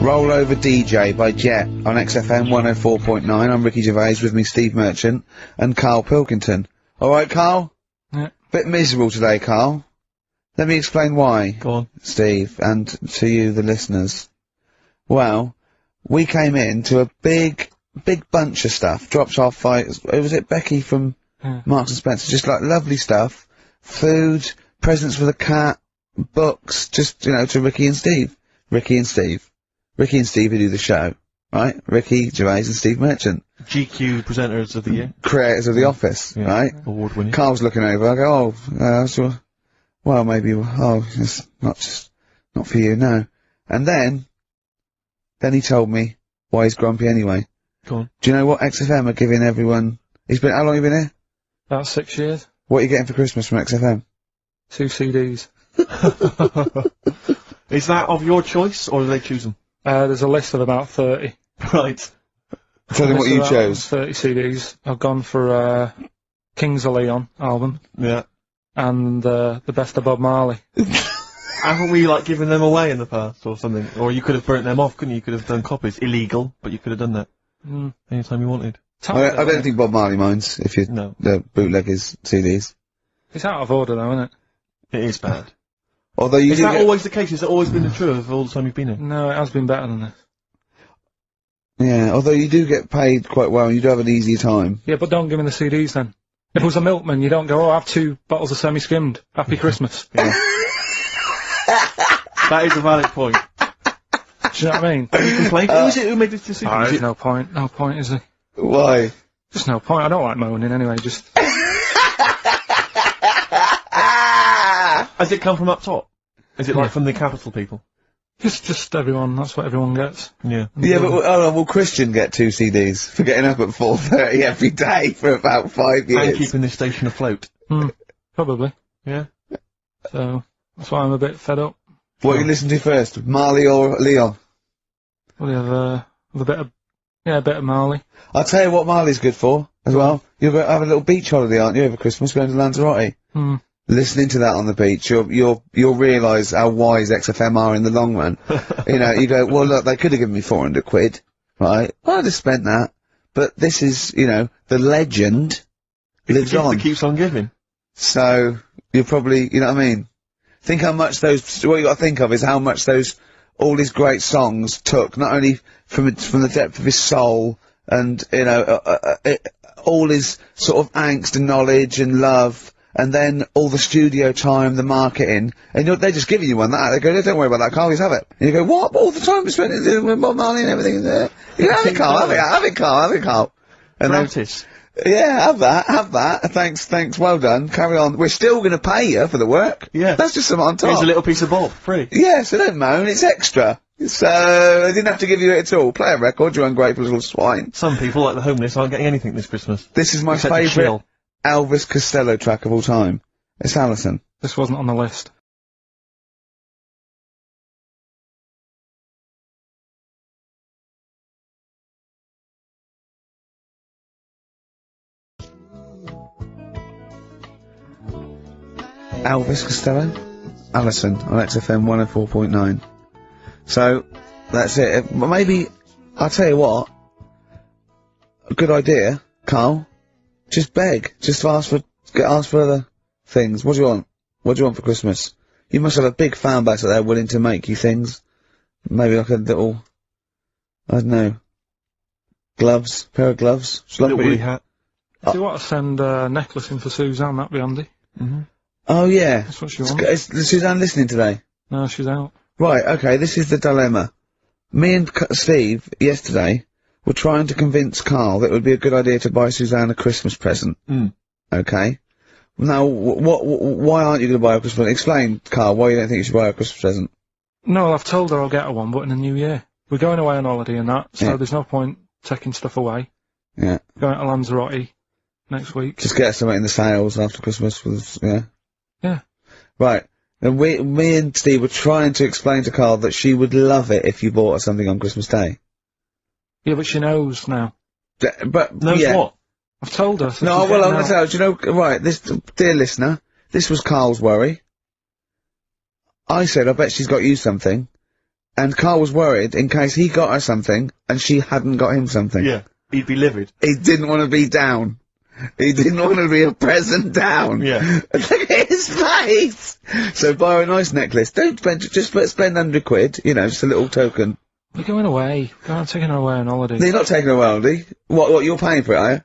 Roll Over DJ by Jet on XFM 104.9. I'm Ricky Gervais, with me Steve Merchant and Karl Pilkington. Alright, Karl? Yeah. Bit miserable today, Karl. Let me explain why. Go on. Steve, and to you, the listeners. Well, we came in to a big bunch of stuff. Dropped off by, was it Becky from Marks and Spencer? Just like lovely stuff. Food, presents for the cat, books, just, you know, to Ricky and Steve. Ricky and Steve who do the show, right? Ricky Gervais and Steve Merchant. GQ presenters of the year. Creators of The Office, right? Award winning. Carl's looking over, I go, sure. Well, maybe, it's not for you, no. And then he told me why he's grumpy anyway. Go on. Do you know what XFM are giving everyone? How long have you been here? About 6 years. What are you getting for Christmas from XFM? 2 CDs. Is that of your choice, or do they choose them? There's a list of about 30. Right. Tell them what you chose. 30 CDs. I've gone for, Kings of Leon album. Yeah. And, the best of Bob Marley. Haven't we, like, given them away in the past, or something? Or you could have burnt them off, couldn't you? You could have done copies. Illegal, but you could have done that. Anytime you wanted. I don't think Bob Marley minds if you the bootleg his CDs. It's out of order though, isn't it? It is bad. Although you is that always the case? Has it always been the truth of all the time you've been here? No, it has been better than this. Yeah, although you do get paid quite well and you do have an easier time. Yeah, but don't give me the CDs then. If it was a milkman, you don't go, oh, I have 2 bottles of semi-skimmed. Happy Christmas. Yeah. That is a valid point. Do you know what I mean? You complain? Who is it who made this decision? Oh, there's no point. No point, is there? Why? Just no point. I don't like moaning anyway, just... Has it come from up top? Is it like from the capital people? Just everyone, that's what everyone gets. Yeah. Yeah, but will Christian get 2 CDs for getting up at 4:30 every day for about 5 years? And keeping this station afloat. Probably. Yeah. So, that's why I'm a bit fed up. What you listen to first, Marley or Leon? Well, you have a bit of Marley. I'll tell you what Marley's good for, as well. You're going to have a little beach holiday, aren't you, over Christmas, going to Lanzarote? Listening to that on the beach, you'll realise how wise XFM are in the long run. You know, you go, well look, they could have given me 400 quid, right? Well, I'd have spent that. But this is, you know, the legend lives on. It keeps on giving. So, you're probably, you know what I mean? Think how much what you gotta think of is how much all these great songs took, not only from the depth of his soul, and, you know, all his sort of angst and knowledge and love, and then all the studio time, the marketing, and they're just giving you one that. They go, don't worry about that, Carl, just have it. And you go, what? All the time we spent with Bob Marley and everything there. You know, have it, Carl, have it, Carl. And Practice. Yeah, have that. Thanks, well done. Carry on. We're still gonna pay you for the work. Yeah. That's just some on top. Here's a little piece of Bob, free. Yeah, so don't moan, it's extra. So, they didn't have to give you it at all. Play a record, you ungrateful little swine. Some people, like the homeless, aren't getting anything this Christmas. This is my favourite Elvis Costello track of all time. It's Alison. This wasn't on the list. Elvis Costello? Alison on XFM 104.9. So, that's it. Maybe, I'll tell you what, a good idea, Carl. Just beg. Just ask for other things. What do you want? What do you want for Christmas? You must have a big fan base out there willing to make you things. Maybe like a little, I don't know, pair of gloves. Little woolly hat. If you want to send a necklace in for Suzanne, that'd be handy. Oh yeah. That's what she wants. Is Suzanne listening today? No, she's out. Right, okay, this is the dilemma. Me and Steve, yesterday, were trying to convince Carl that it would be a good idea to buy Suzanne a Christmas present. Okay? Now, why aren't you going to buy her a Christmas present? Explain, Carl, why you don't think you should buy her a Christmas present. No, I've told her I'll get her one, but in the new year. We're going away on holiday and that, so there's no point taking stuff away. Yeah. Going to Lanzarote next week. Just get something in the sales after Christmas, yeah? Yeah. Right. And me and Steve were trying to explain to Carl that she would love it if you bought her something on Christmas Day. Yeah, but she knows now. But, knows what? I've told her. So no, well, I'm going to tell you, do you know, right, dear listener, this was Carl's worry. I said, I bet she's got you something. and Karl was worried in case he got her something and she hadn't got him something. Yeah. He'd be livid. He didn't want to be down. He didn't want to be a present down. Yeah. Look at his face! So buy her a nice necklace. Don't spend, just spend £100, you know, just a little token. We're going away. I'm taking her away on holiday. You're not taking her away, are you? What, you're paying for it, are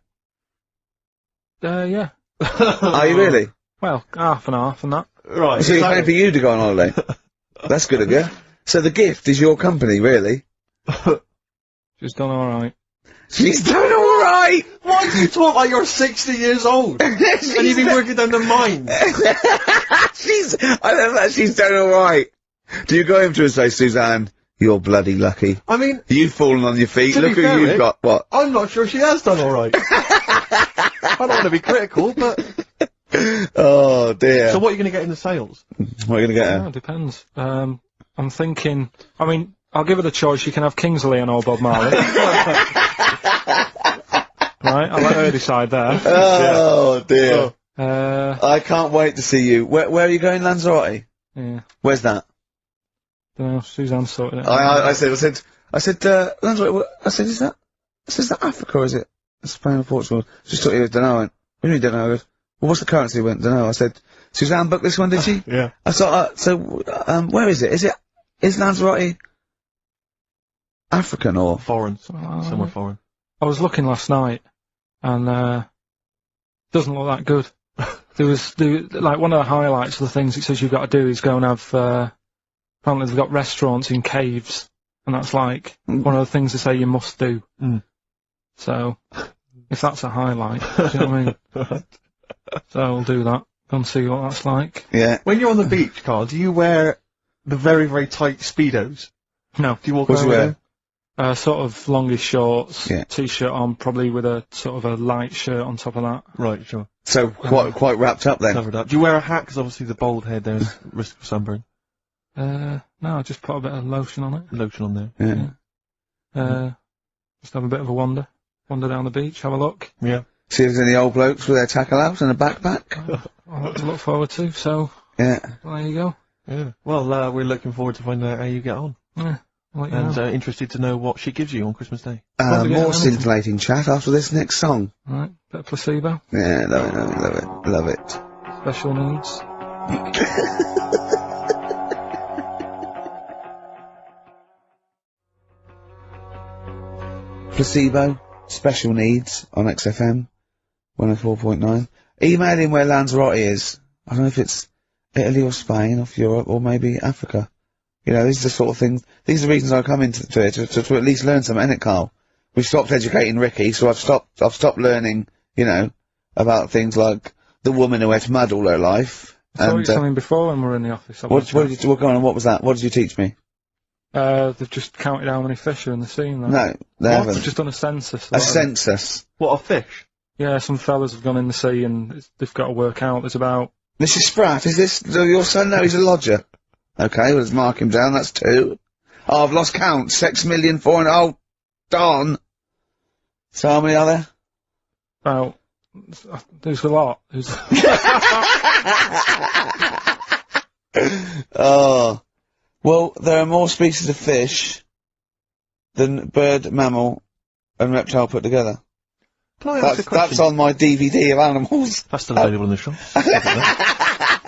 you? Yeah. Are you really? Well, half and half and that. Right. So you're paying for you to go on holiday? That's good of you. So the gift is your company, really? She's done alright. She's done alright! Why do you talk like you're 60 years old? And you've been working down the mine. I love that she's done alright. Do you go home to her and say, Suzanne, you're bloody lucky. I mean... You've fallen on your feet, to look be who fair, you've Rick, got, what? I'm not sure she has done alright. I don't want to be critical, but... Oh dear. So what are you going to get in the sales? What are you going to get her? It depends. I'm thinking, I mean, I'll give her the choice. You can have Kingsley and old Bob Marley. Right, I'll let her decide there. Oh dear. Oh. I can't wait to see you. Where are you going, Lanzarote? Yeah. Where's that? Don't know, Suzanne sorted it. I said, Lanzarote, is that Africa or is it Spain or Portugal? Just thought you don't know. What do you mean don't know? I goes, well, what's the currency? I went, don't know. I said, Suzanne booked this one, did she? Yeah. I thought, where is it? Is Lanzarote African or? Foreign. Somewhere foreign. I was looking last night, and, doesn't look that good. Like, one of the highlights of the things it says you've got to do is go and have, apparently they've got restaurants in caves, and that's like, one of the things they say you must do. Mm. So, if that's a highlight, do you know what I mean? So I'll do that. Go and see what that's like. Yeah. When you're on the beach, Karl, do you wear the very, very tight Speedos? No. Do you walk What do around you with wear? them? Sort of longish shorts, Yeah. t-shirt on, probably with a sort of a light shirt on top of that. Right, sure. So quite wrapped up then. Covered up. Do you wear a hat? Because obviously the bald head, there's risk of sunburn. No, I just put a bit of lotion on it. Lotion on there. Yeah. Just have a bit of a wander down the beach, have a look. Yeah. See if there's any old blokes with their tackle out and a backpack. I'll have to look forward to, so Yeah. there you go. Yeah. Well, we're looking forward to finding out how you get on. Yeah, I'll let you And know. Interested to know what she gives you on Christmas Day. Probably get More anything. scintillating chat after this next song. Right, bit of placebo, Yeah, love it. special needs. Placebo, special needs on XFM, 104.9. Email in where Lanzarote is. I don't know if it's Italy or Spain or Europe or maybe Africa. You know, these are the sort of things, these are the reasons I come into it, to at least learn something, innit, Karl? We've stopped educating Ricky, so I've stopped learning, you know, about things like the woman who ate mud all her life. I saw you And, something before when we were in the office. what was that? What did you teach me? They've just counted how many fish are in the sea and that. No, they They've haven't. just done a census. A census. What, a fish? Yeah, some fellas have gone in the sea and they've got to work out. There's about... Mrs. Spratt, is this your son? No, he's a lodger. Okay, well, let's mark him down, that's 2. Oh, I've lost count. 6,000,004 oh, darn. So how many are there? About... There's a lot. Oh. Well, there are more species of fish than bird, mammal, and reptile put together. Can I ask a question? That's on my DVD of animals. That's still available in the shop.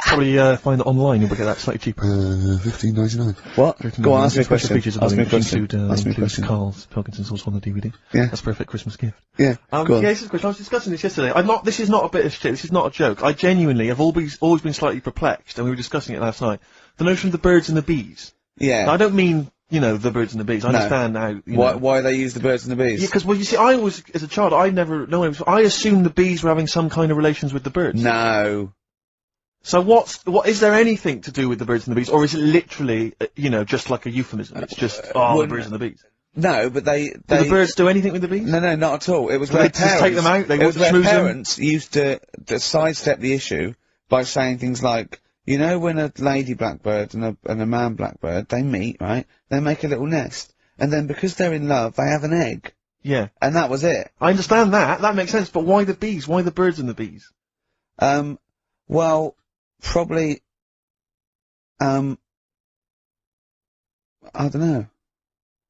Probably find it online. You'll get that slightly cheaper. $15.99. What? Go on, ask me a question. Ask me a question. Ask me a question. Karl Pilkington's also on the DVD. Yeah. That's a perfect Christmas gift. Yeah. Go on. Yeah, this is a question. I was discussing this yesterday. This is not a bit of shit. This is not a joke. I genuinely have always been slightly perplexed, and we were discussing it last night. The notion of the birds and the bees. Yeah. Now, I don't mean, you know, the birds and the bees. I understand now. Why they use the birds and the bees? Yeah, because, well, you see, I always, as a child, I assumed the bees were having some kind of relations with the birds. No. So what is there anything to do with the birds and the bees, or is it literally, you know, just like a euphemism? It's just, the birds and the bees. No, but they... Do the birds do anything with the bees? No, not at all. It was Do where they just take them out? They it was where schmooze them? parents used to sidestep the issue by saying things like, you know, when a lady blackbird and a man blackbird, they meet, right? They make a little nest. And then because they're in love, they have an egg. Yeah. And that was it. I understand that. That makes sense. But why the bees? Why the birds and the bees? Well, probably, I don't know.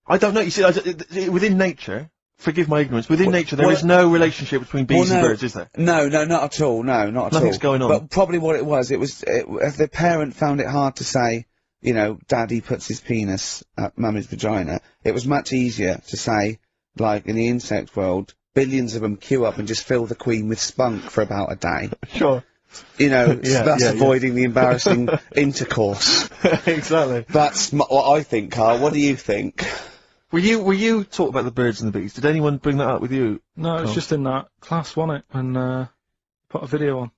I don't know. You see, within nature, forgive my ignorance, within nature there is no relationship between bees and birds, is there? No, not at all. No, not at all. Nothing's going on. But probably what it was, if the parent found it hard to say, you know, Daddy puts his penis at Mummy's vagina, it was much easier to say, like in the insect world, billions of them queue up and just fill the queen with spunk for about a day. Sure. You know, thus avoiding the embarrassing intercourse. Exactly. That's what I think, Carl. What do you think? Were you talking about the birds and the bees? Did anyone bring that up with you? No, it was just in that class, wasn't it? And put a video on.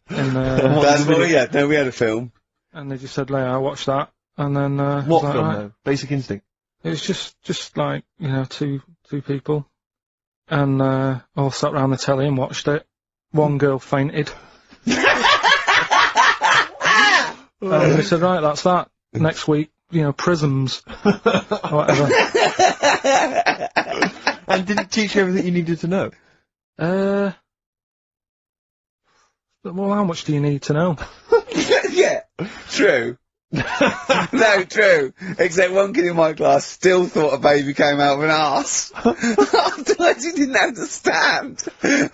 And we had a film. And they just said, Leia, watch that. And then what film though? Basic Instinct. It was just like, you know, two people, and all sat round the telly and watched it. One girl fainted. And they said, right, that's that. Next week, you know, prisms. Or whatever. And did it teach you everything you needed to know? Well, how much do you need to know? Yeah, true. No, true. Except one kid in my class still thought a baby came out of an arse. Afterwards he didn't understand. I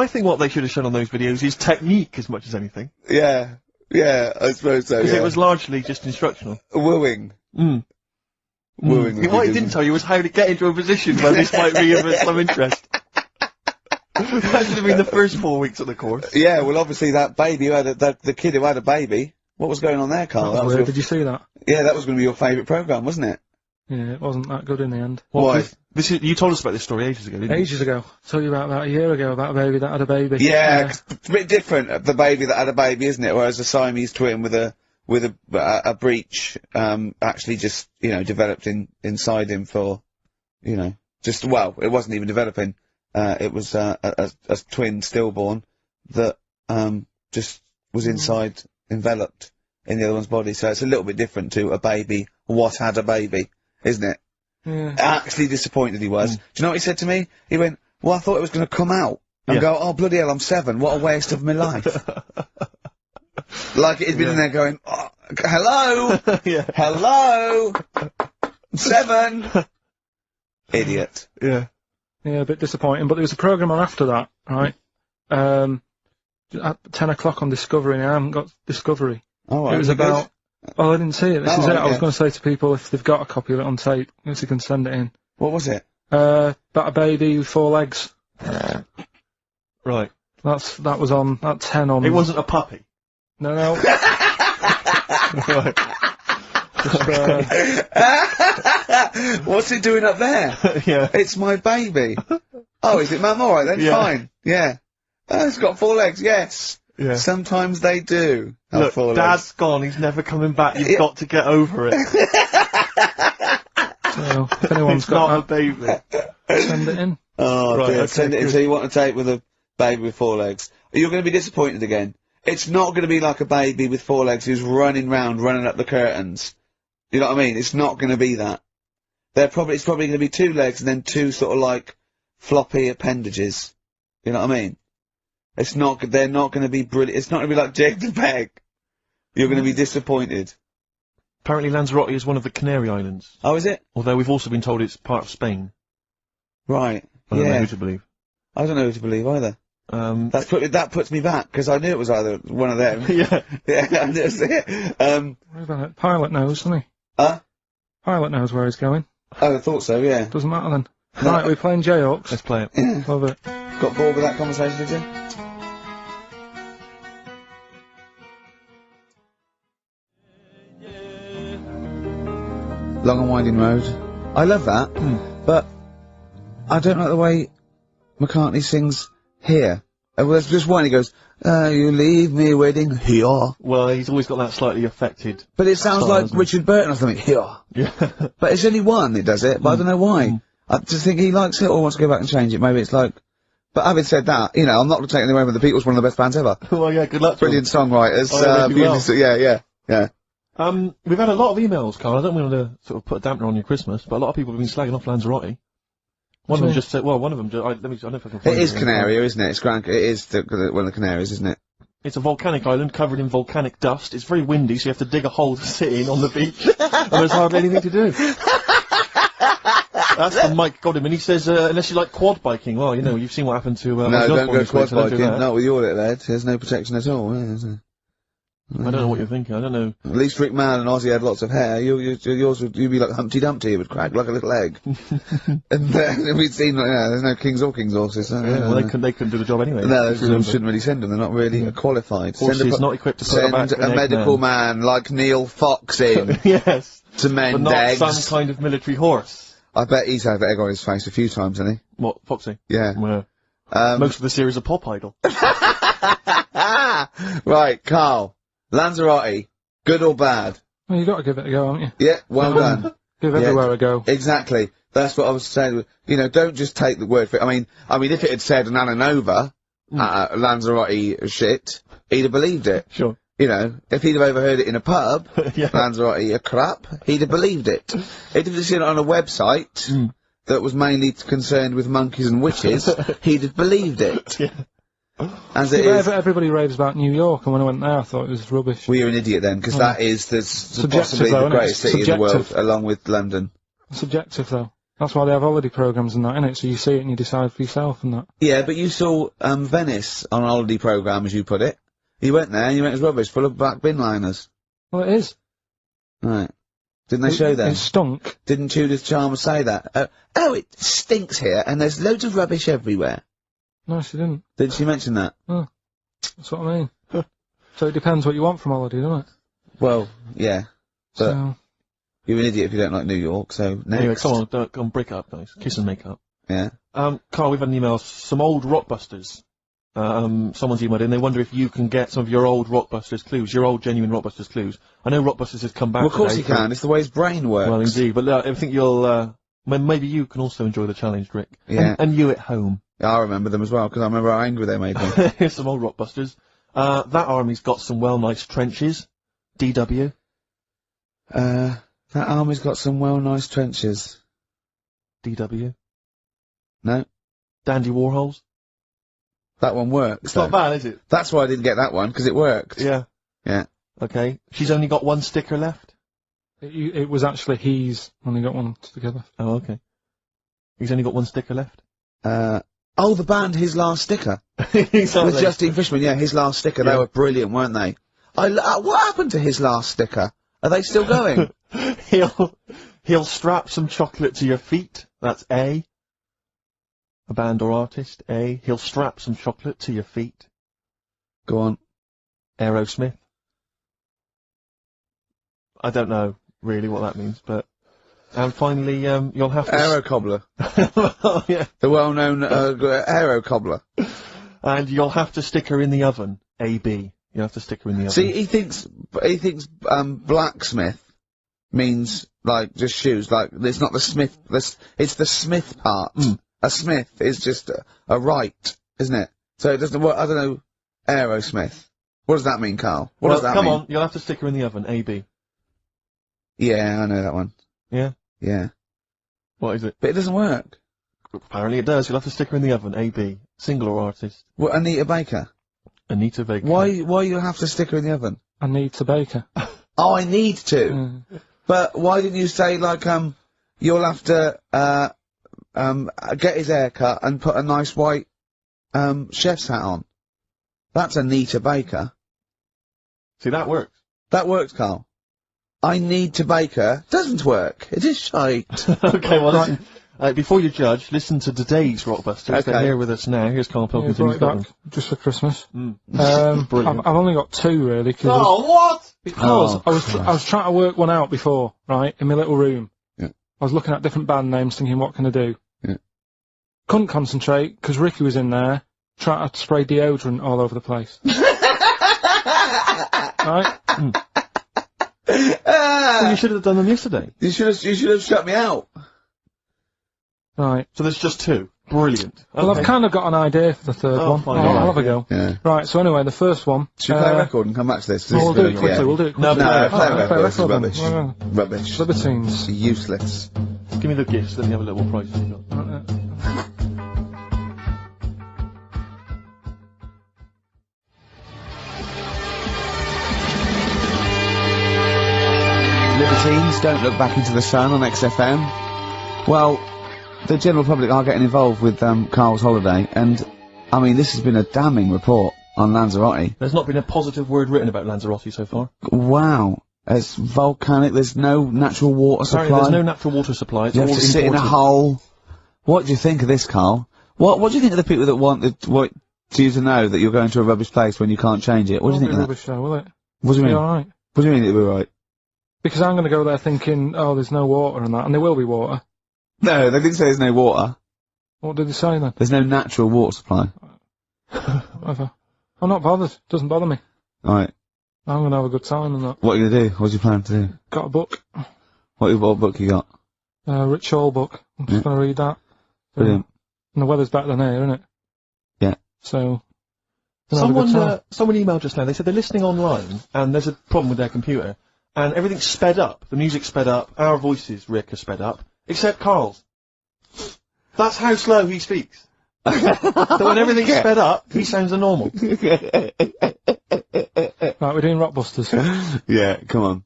think what they should have shown on those videos is technique as much as anything. Yeah, I suppose so, Because it was largely just instructional. Wooing. Wooing. What he didn't tell you was how to get into a position where this might be of some interest. That should have been the first 4 weeks of the course. Yeah, well obviously that baby who had the kid who had a baby, what was going on there, Carl? That was weird. Did you see that? Yeah, that was going to be your favourite programme, wasn't it? Yeah, it wasn't that good in the end. Why? You told us about this story ages ago, didn't you? Ages ago. I told you about that a year ago, about a baby that had a baby. Yeah, it's a bit different, the baby that had a baby, isn't it? Whereas a Siamese twin with a breach, actually just, you know, developed inside him for, you know, well, it wasn't even developing. It was, a twin stillborn that, just was enveloped in the other one's body. So it's a little bit different to a baby what had a baby, isn't it? Yeah. Actually disappointed he was. Do you know what he said to me? He went, well, I thought it was going to come out. And go, oh, bloody hell, I'm 7. What a waste of my life. Like he'd been in there going, oh, hello? Hello? 7? Idiot. Yeah, a bit disappointing. But there was a programme on after that, right? At 10 o'clock on Discovery, and I haven't got Discovery. Oh, right. It was about... Oh, I didn't see it. This is it. I was yeah. going to say to people, if they've got a copy of it on tape, if they can send it in. What was it? About a baby with 4 legs. Right. That was on, at 10 on... It wasn't a puppy? No. Right. Just, What's it doing up there? Yeah. It's my baby. Oh, is it, Mum? All right then, fine. Yeah. Oh, it's got 4 legs, yes. Yeah. Sometimes they do. Look, Dad's gone, he's never coming back, you've got to get over it. So, if anyone's got a baby. Send it in. Oh, right, dear. okay, Send it in. So you want to take with a baby with 4 legs. You're going to be disappointed again. It's not going to be like a baby with 4 legs who's running up the curtains. You know what I mean? It's not going to be that. It's probably going to be 2 legs and then 2 sort of like floppy appendages. You know what I mean? They're not going to be brilliant. It's not going to be like Jake the Peg. You're going to be disappointed. Apparently Lanzarote is one of the Canary Islands. Oh, is it? Although we've also been told it's part of Spain. Right. I don't know who to believe. I don't know who to believe either. That puts me back, because I knew it was either one of them. Yeah. Yeah, that's it. What about it? Pilot knows, doesn't he? Huh? Pilot knows where he's going. Oh, I thought so, yeah. Doesn't matter then. Right, we're playing Jayhawks. Let's play it. Yeah. Love it. Got bored with that conversation, did you? Long and Winding Road. I love that, but I don't like the way McCartney sings here. There's just one, he goes, you leave me waiting here. Well, he's always got that slightly affected... But it sounds like Richard Burton or something, here. Yeah. But it's only one that does it, but I don't know why. I just think he likes it or wants to go back and change it. Maybe it's like... But having said that, you know, I'm not taking away from the Beatles, one of the best bands ever. Well, yeah, good luck to Brilliant songwriters. Yeah. We've had a lot of emails, Carl. I don't want to sort of put a dampener on your Christmas, but a lot of people have been slagging off Lanzarote. One of them just said, well, one of them, I don't know if I can find it is Canaria, isn't it? It's Gran, it is one of the Canaries, isn't it? It's a volcanic island covered in volcanic dust. It's very windy, so you have to dig a hole to sit in on the beach. And there's hardly anything to do. That's the Mike got him, and he says, unless you like quad biking, well, you know, you've seen what happened to, no, don't go quad biking, not with your little head. There's no protection at all, is there? I don't know what you're thinking, I don't know. At least Rick Mann and Ozzy had lots of hair. Yours would, you'd be like Humpty Dumpty, it would crack like a little egg. And we'd seen, there's no kings or kings horses. Well, they couldn't do the job anyway. No, they shouldn't really send them, they're not really qualified. Horses not equipped to put send a medical man like Neil Fox in. Yes. To mend but not eggs. some kind of military horse. I bet he's had egg on his face a few times, hasn't he? What, Foxy? Yeah. Well, most of the series are Pop Idol. Right, Carl. Lanzarote, good or bad? Well, you got to give it a go, haven't you? Yeah, well done. Give everywhere a go. Exactly. That's what I was saying. You know, don't just take the word for it. I mean, if it had said an Ananova, Lanzarote shit, he'd have believed it. Sure. You know, if he'd have overheard it in a pub, Lanzarote a crap, he'd have believed it. If he'd seen it on a website that was mainly concerned with monkeys and witches, he'd have believed it. Yeah. As it is. Everybody raves about New York, and when I went there, I thought it was rubbish. Well, you're an idiot then, because that is possibly the greatest city in the world, along with London. Subjective, though. That's why they have holiday programmes and that, innit? So you see it and you decide for yourself and that. Yeah, but you saw Venice on a holiday programme, as you put it. You went there and you went, it's rubbish, full of black bin liners. Well, it is. Right. Didn't they show that? It stunk. Didn't Judith Chalmers say that? Oh, it stinks here, and there's loads of rubbish everywhere. No, she didn't. Did she mention that? Oh, that's what I mean. So it depends what you want from holiday, doesn't it? Well, yeah. But So... you're an idiot if you don't like New York, so next. Anyway, come on, break up, guys. Kiss and make up. Yeah. Carl, we've had an email, some old Rockbusters. Someone's emailed in, they wonder if you can get some of your old Rockbusters clues, your old genuine Rockbusters clues. I know Rockbusters has come back Well, of course today, he can, it's the way his brain works. Well, indeed, but I think you'll, maybe you can also enjoy the challenge, Rick. Yeah. And you at home. I remember them as well, because I remember how angry they made me. Here's some old Rockbusters. That army's got some nice trenches. DW. That army's got some nice trenches. DW. No. Dandy Warhols. That one works. It's not bad, is it? That's why I didn't get that one, because it worked. Yeah. Yeah. Okay. She's only got one sticker left? It was actually he's only got one together. Oh, okay. He's only got one sticker left? Oh, the band His Last Sticker. Exactly. With Justine Fishman, yeah, His Last Sticker. They were brilliant, weren't they? What happened to His Last Sticker? Are they still going? He'll strap some chocolate to your feet. That's A. A band or artist, A. He'll strap some chocolate to your feet. Go on. Aerosmith. I don't know really what that means, but... And finally, you'll have to... Aero Cobbler. Oh, yeah. The well-known Aero Cobbler. And you'll have to stick her in the oven. AB. You'll have to stick her in the oven. See, he thinks blacksmith means, like, just shoes. Like, it's not the smith, it's the smith part. A smith is just a right, isn't it? So it doesn't, I don't know, Aerosmith. What does that mean, Carl? What does that mean? Come on, you'll have to stick her in the oven. AB. Yeah, I know that one. Yeah? Yeah. What is it? But it doesn't work. Apparently it does. You'll have to stick her in the oven. AB. Single or artist? What, Anita Baker? Anita Baker. Why you have to stick her in the oven? Anita Baker. Oh, I need to. But why didn't you say, like, you'll have to, get his hair cut and put a nice white, chef's hat on? That's Anita Baker. See, that works. That works, Carl. I need to bake her. Doesn't work. It is shite. Okay, well, listen, before you judge, listen to today's Rockbusters. Okay. They're here with us now. Here's Karl Pilkington. Yeah, back just for Christmas. Brilliant. I've only got two, really. Cause what? Because I was trying to work one out before, right, in my little room. Yeah. I was looking at different band names, thinking, what can I do? Yeah. Couldn't concentrate, because Ricky was in there, trying to spray deodorant all over the place. Right? Well, you should have done them yesterday. You should have shut me out. Right. So there's just two. Brilliant. Well, I've kind of got an idea for the third one. fine, I'll have a go. Yeah. Right, so anyway, the first one... Should we play a record and come back to this? We'll do it quickly, we'll do it quickly. No, play a play record. This is record then. rubbish. Well, Rubbish. Libertines. Useless. Give me the gifts, let me have a little prize. libertines, don't look back into the sun on XFM. Well, the general public are getting involved with Karl's holiday, and I mean, this has been a damning report on Lanzarote. There's not been a positive word written about Lanzarote so far. Wow. It's volcanic, there's no natural water supply. Apparently there's no natural water supply, it's you all have to imported. sit in a hole. What do you think of this, Karl? What do you think of the people that want you to know that you're going to a rubbish place when you can't change it? What do you think of that? Rubbish show, will it? What do you mean? Alright. What do you mean it'll be right? Because I'm going to go there thinking, oh, there's no water and that, and there will be water. No, they didn't say there's no water. What did they say then? There's no natural water supply. Whatever. I'm not bothered. Doesn't bother me. Alright. I'm going to have a good time and that. What are you going to do? What's your plan to do? Got a book. What book you got? Rich Hall book. I'm just going to read that. Brilliant. And the weather's better than here, isn't it? Yeah. So... Someone emailed just now, they said they're listening online, and there's a problem with their computer, and everything's sped up. The music's sped up, our voices, Rick, are sped up, except Karl's. That's how slow he speaks. So when everything's sped up, he sounds normal. Right, we're doing Rockbusters. Yeah, come on.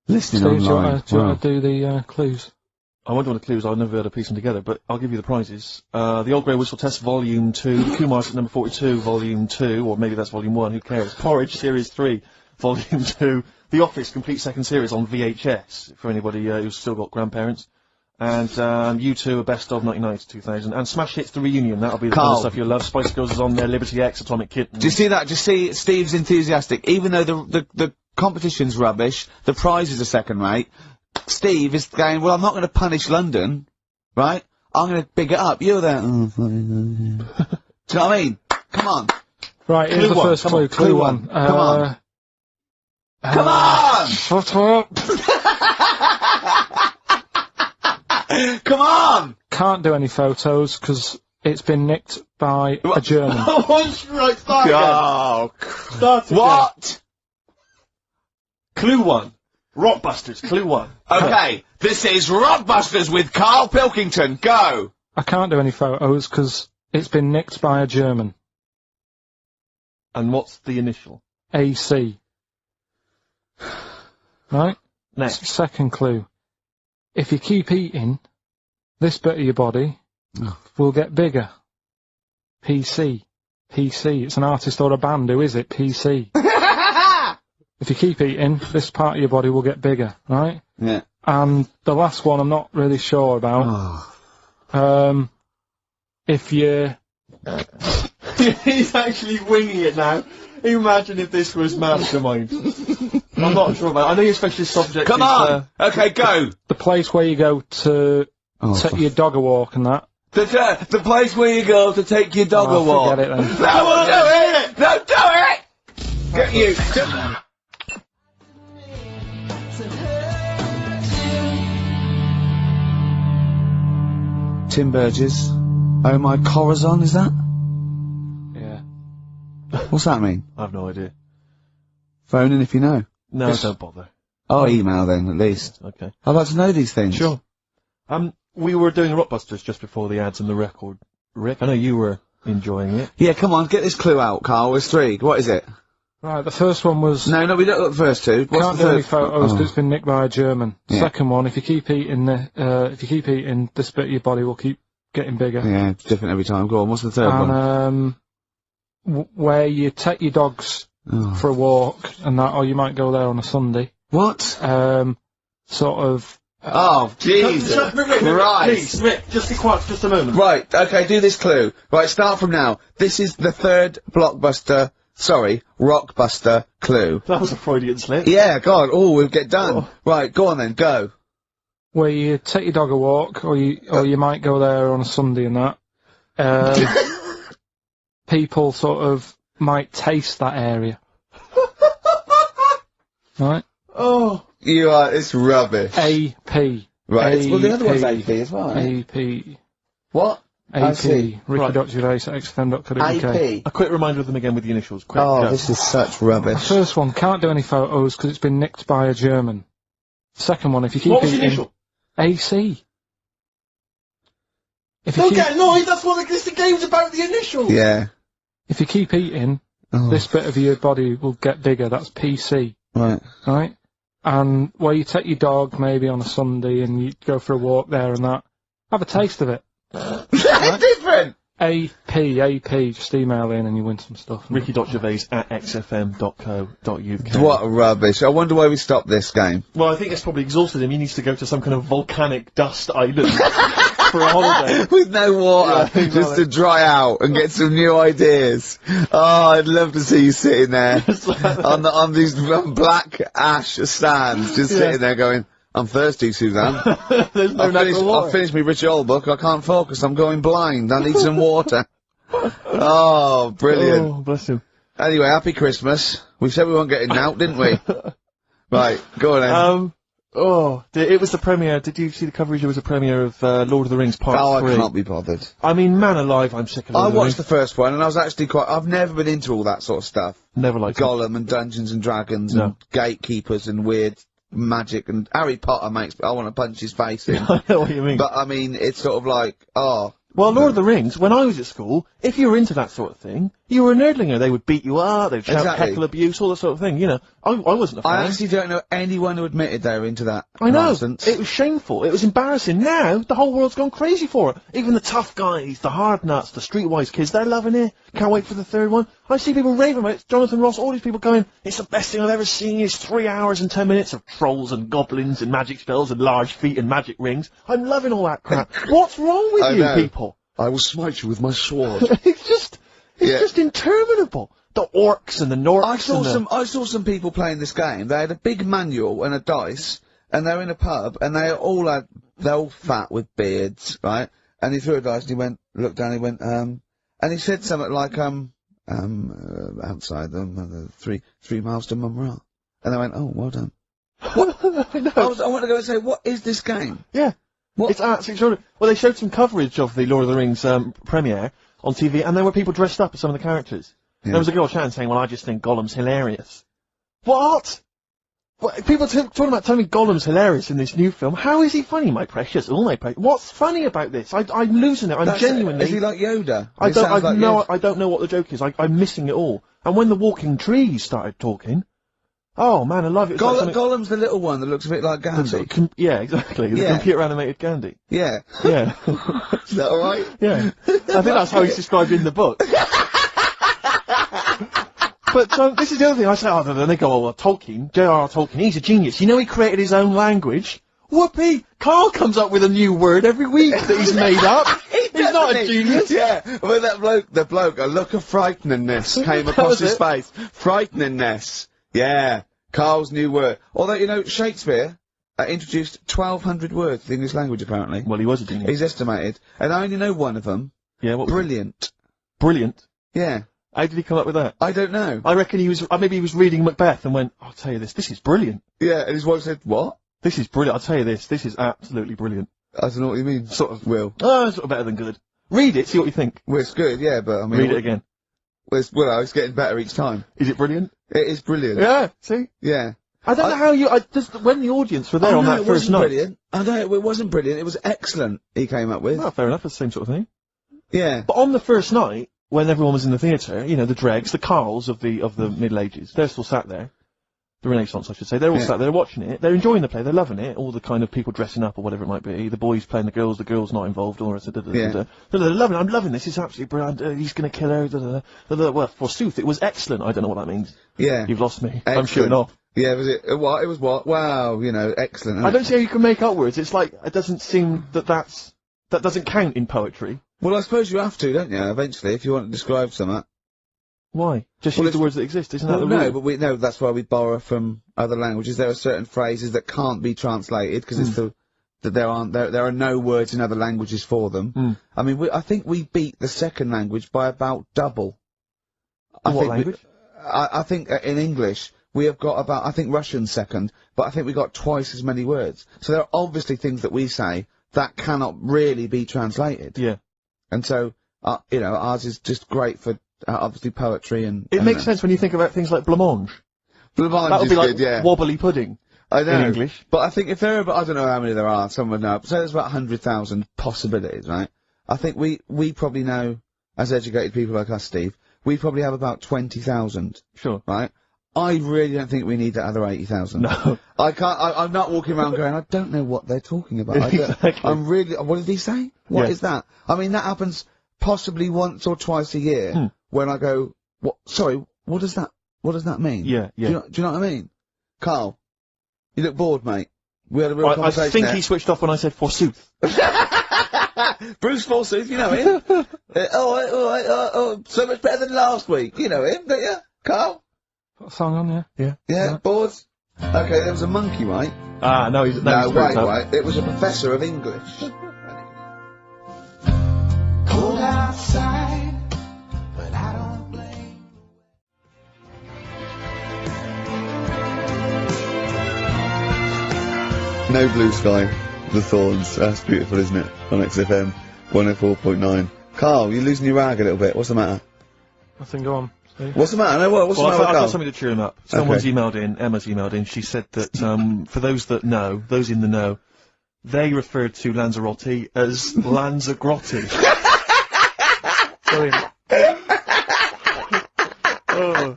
Listening Steve, online. do you want to do the clues? I won't do the clues, I'll never be able to piece them together, but I'll give you the prizes. The Old Grey Whistle Test Volume 2, the Kumar's number 42, Volume 2, or maybe that's Volume 1, who cares? Porridge Series 3, Volume 2, The Office Complete Second Series on VHS, for anybody who's still got grandparents, and U2, a Best of 99 to 2000, and Smash Hits The Reunion, that'll be the kind of stuff you'll love. Spice Girls is on there, Liberty X, Atomic Kitten. Do you see that? Just see Steve's enthusiastic. Even though the competition's rubbish, the prizes are second rate, Steve is going, well, I'm not going to punish London, right? I'm going to big it up. You're there. Do you know what I mean? Come on. Right, here's the first clue. Clue one. Come on. Come on! Shut up! Come on! Can't do any photos, because it's been nicked by a German. Right, start again. Oh, Start again. what? Clue 1. Rockbusters, Clue 1. Okay, this is Rockbusters with Karl Pilkington. Go! I can't do any photos, because it's been nicked by a German. And what's the initial? AC. Right? Next. Second clue. If you keep eating, this bit of your body will get bigger. PC. PC. It's an artist or a band. Who is it? PC. If you keep eating, this part of your body will get bigger, right? Yeah. And the last one I'm not really sure about. If you... He's actually winging it now. Imagine if this was Mastermind. I'm not sure about it. I know your specialist subject Come is, on! Okay, go! The place where you go to take your dog a walk and that. The place where you go to take your dog a walk. Forget it then. No, do it! No, do it! Get you! Tim Burgess. Oh my Corazon, is that? Yeah. What's that mean? I have no idea. Phone in if you know. No, don't bother. Oh, email then, at least. Okay. I'd like to know these things. Sure. We were doing Rockbusters just before the ads and the record. Rick, I know you were enjoying it. Yeah, come on, get this clue out, Karl. There's 3. What is it? Right, the first one was... No, we don't got the first 2. What's Can't the do third? any photos because it's been nicked by a German. Yeah. Second one, if you keep eating this bit of your body will keep getting bigger. Yeah, it's different every time. Go on, what's the third one? Where you take your dogs for a walk and that, or you might go there on a Sunday. What? Sort of... oh, Jesus Rick, Christ. please, Rick, just be quiet for just a moment. Right, okay, do this clue. Right, start from now. This is the third Rockbuster clue. That was a Freudian slip. Yeah, God, we'll get done. Oh. Right, go on then, go. Where you take your dog a walk, or you might go there on a Sunday and that. People sort of might taste that area. Right? Oh. It's rubbish. AP. Right, well the other one's AP as well. AP. What? AP. Ricky.Gervais at XFM.co.uk. AP. A quick reminder of them again with the initials. Quick, this is such rubbish. The first one, can't do any photos because it's been nicked by a German. Second one, if you keep what was eating... the initial? AC. Don't get annoyed, that's what the game's about, the initials! Yeah. If you keep eating, this bit of your body will get bigger, that's PC. Right. Right? and where you take your dog maybe on a Sunday and you go for a walk there and that. Have a taste of it. It's different! AP, just email in and you win some stuff. Ricky.gervais@xfm.co.uk. What rubbish. I wonder why we stopped this game. Well, I think it's probably exhausted him. He needs to go to some kind of volcanic dust island for a holiday. With no water, Yeah, exactly. just to dry out and get some new ideas. Oh, I'd love to see you sitting there on these black ash stands, just sitting there going, I'm thirsty, Suzanne. There's no natural water. I've finished my Rich Old book, I can't focus, I'm going blind, I need some water. Oh, brilliant. Oh, bless him. Anyway, happy Christmas. We said we weren't getting out, didn't we? Right, go on then. It was the premiere. Did you see the coverage? It was a premiere of Lord of the Rings Part 3. I can't be bothered. I mean, man alive, I'm sick of Lord I of the Rings. watched the first one, and I was actually I've never been into all that sort of stuff. Never liked it. Gollum and Dungeons and Dragons and gatekeepers and weird magic and Harry Potter makes I want to punch his face in. I know what you mean. But I mean, it's sort of like, Well, Lord of the Rings, when I was at school, if you were into that sort of thing, you were a nerdlinger. They would beat you up, they'd shout heckle abuse, all that sort of thing, you know. I wasn't a fan. I actually don't know anyone who admitted they were into that I know. nonsense. It was shameful. It was embarrassing. Now, the whole world's gone crazy for it. Even the tough guys, the hard nuts, the streetwise kids, they're loving it. Can't wait for the third one. I see people raving about it. Jonathan Ross, all these people going, it's the best thing I've ever seen. It's 3 hours and 10 minutes of trolls and goblins and magic spells and large feet and magic rings. I'm loving all that crap. What's wrong with you people? I will smite you with my sword. It's just interminable. The orcs and the Norks. I saw some people playing this game. They had a big manual and a dice, and they're in a pub, and they're all fat with beards, right? And he threw a dice, and he looked down, he went, and he said something like, outside them, 3 miles to Mumra. And they went, oh, well done. What? I want to go and say, what is this game? Yeah. What? It's absolutely extraordinary. Well, they showed some coverage of the Lord of the Rings premiere on TV, and there were people dressed up as some of the characters. Yeah. There was a girl chatting saying, well, I just think Gollum's hilarious. What? People talking about telling me Gollum's hilarious in this new film. How is he funny, my precious? Oh, my precious. What's funny about this? I'm losing it. I'm genuinely... Is he like Yoda? I don't know what the joke is. I'm missing it all. And when the walking trees started talking... Oh man, I love it. Gollum's the little one that looks a bit like Gandhi. Yeah, exactly. The computer animated Gandhi. Yeah. Yeah. Is that alright? Yeah. I think that's how he's described in the book. But this is the other thing. I say, then they go, oh, well, Tolkien, J.R.R. Tolkien, he's a genius. You know he created his own language? Whoopee! Carl comes up with a new word every week that he's made up. He's not a genius. Yeah. Well, the bloke, a look of frighteningness came across his face. Frighteningness. Yeah, Carl's new word. Although, you know, Shakespeare introduced 1,200 words to the English language, apparently. Well, he was a genius. He's estimated. And I only know one of them. Yeah, what? Brilliant. Brilliant? Yeah. How did he come up with that? I don't know. I reckon maybe he was reading Macbeth and went, I'll tell you this is brilliant. Yeah, and his wife said, what? This is brilliant, I'll tell you this is absolutely brilliant. I don't know what you mean. Sort of. Will. Oh, sort of better than good. Read it, see what you think. Well, it's good, yeah, but I mean... Read it again. Well, it's getting better each time. Is it brilliant? It is brilliant. Yeah, see? Yeah. I don't know how when the audience were there on that first night. Brilliant. I know, it wasn't brilliant, it was excellent, he came up with. Well, fair enough, it's the same sort of thing. Yeah. But on the first night, when everyone was in the theatre, you know, the dregs, the Carls of the Middle Ages, they're still sat there. The Renaissance, I should say. They're all sat there watching it. They're enjoying the play. They're loving it. All the kind of people dressing up or whatever it might be. The boys playing the girls not involved. All the rest of They're loving it. I'm loving this. It's absolutely brilliant. He's going to kill her. Well, forsooth, it was excellent. I don't know what that means. Yeah. You've lost me. Excellent. I'm shooting off. Yeah, was it? What? It was what? Wow, you know, excellent. I don't see how you can make up words. It's like, it doesn't seem that doesn't count in poetry. Well, I suppose you have to, don't you, eventually, if you want to describe something. Why? Just use the words that exist, isn't that the rule? No, but that's why we borrow from other languages. There are certain phrases that can't be translated because it's that there are no words in other languages for them. I mean, I think we beat the second language by about double. What language? I think in English we have got about, I think Russian's second, but I think we got twice as many words. So there are obviously things that we say that cannot really be translated. Yeah. And so, you know, ours is just great for obviously poetry and... It makes sense when you think about things like blancmange. Blancmange that would be like yeah. wobbly pudding. I know. In English. But I think if there are, I don't know how many there are, some would know, so there's about 100,000 possibilities, right? I think we probably know, as educated people like us, Steve, we probably have about 20,000. Sure. Right? I really don't think we need that other 80,000. No. I can't, I'm not walking around going, I don't know what they're talking about. Exactly. I'm really, what did he say? What is that? I mean, that happens possibly once or twice a year when I go, what, sorry, what does that mean? Yeah, yeah. Do you know what I mean? Carl, you look bored, mate. We had a real I conversation think there. he switched off when I said forsooth. Bruce Forsooth, you know him? So much better than last week. You know him, don't you? Carl? Put a song on, yeah. Yeah. Yeah, bored? Okay, there was a monkey, right? Ah, no, he's No, he's wait, up. right. It was a professor of English. Cold outside, but I don't blame. No Blue Sky, The Thorns. That's beautiful, isn't it? On XFM 104.9. Carl, you're losing your rag a little bit. What's the matter? Nothing, go on. See? What's the matter? No, what's Well, the matter with I've Carl? got something to cheer him up. Someone's emailed in, Emma's emailed in, she said that, for those that know, those in the know, they referred to Lanzarote as Lanzagrotte. Brilliant.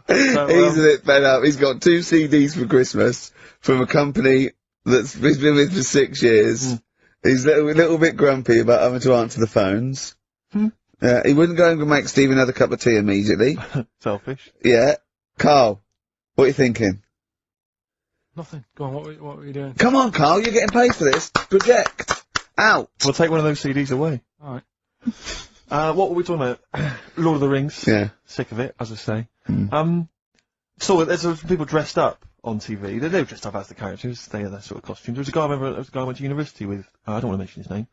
He's a bit fed up. He's got 2 CDs for Christmas from a company that's he's been with for 6 years. He's a little bit grumpy about having to answer the phones. He wouldn't go and make Steve another cup of tea immediately. Selfish. Yeah. Carl, what are you thinking? Nothing. Go on, what were you doing? Come on, Carl, you're getting paid for this. Project. Out. We'll take one of those CDs away. Alright. What were we talking about? Lord of the Rings. Yeah. Sick of it, as I say. So there's some people dressed up on TV. They were dressed up as the characters. They had their sort of costumes. There was a guy, there was a guy I went to university with. I don't want to mention his name.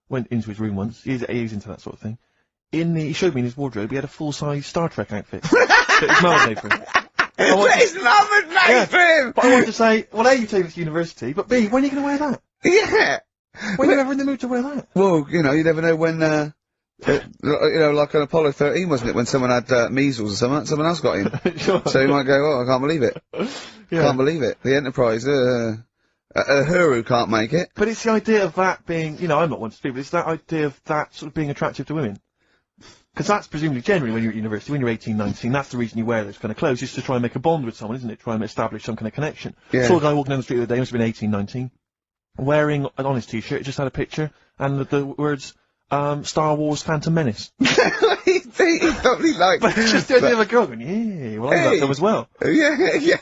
Went into his room once. He's into that sort of thing. He showed me in his wardrobe, he had a full-size Star Trek outfit. that his mum had made for him. His mum had made for him! But I wanted to say, well, A, you take this to university, but B, when are you going to wear that? Yeah! When are you ever in the mood to wear that? Well, you know, you never know when, you know, like on Apollo 13, wasn't it, when someone had measles or something, someone else got in. Sure. So you might go, oh, I can't believe it. Yeah. Can't believe it. The Enterprise, Huru can't make it. But it's the idea of that being, you know, I'm not one to speak, but it's that idea of that sort of being attractive to women. Because that's presumably generally when you're at university, when you're 18, 19, that's the reason you wear those kind of clothes, is to try and make a bond with someone, isn't it? Try and establish some kind of connection. Yeah. Saw a guy walking down the street the other day, must have been 18, 19, wearing on his t-shirt, it just had a picture, and the words, Star Wars Phantom Menace. he probably liked But it's just the idea of a girl going, yeah, well, I like them as well. Yeah.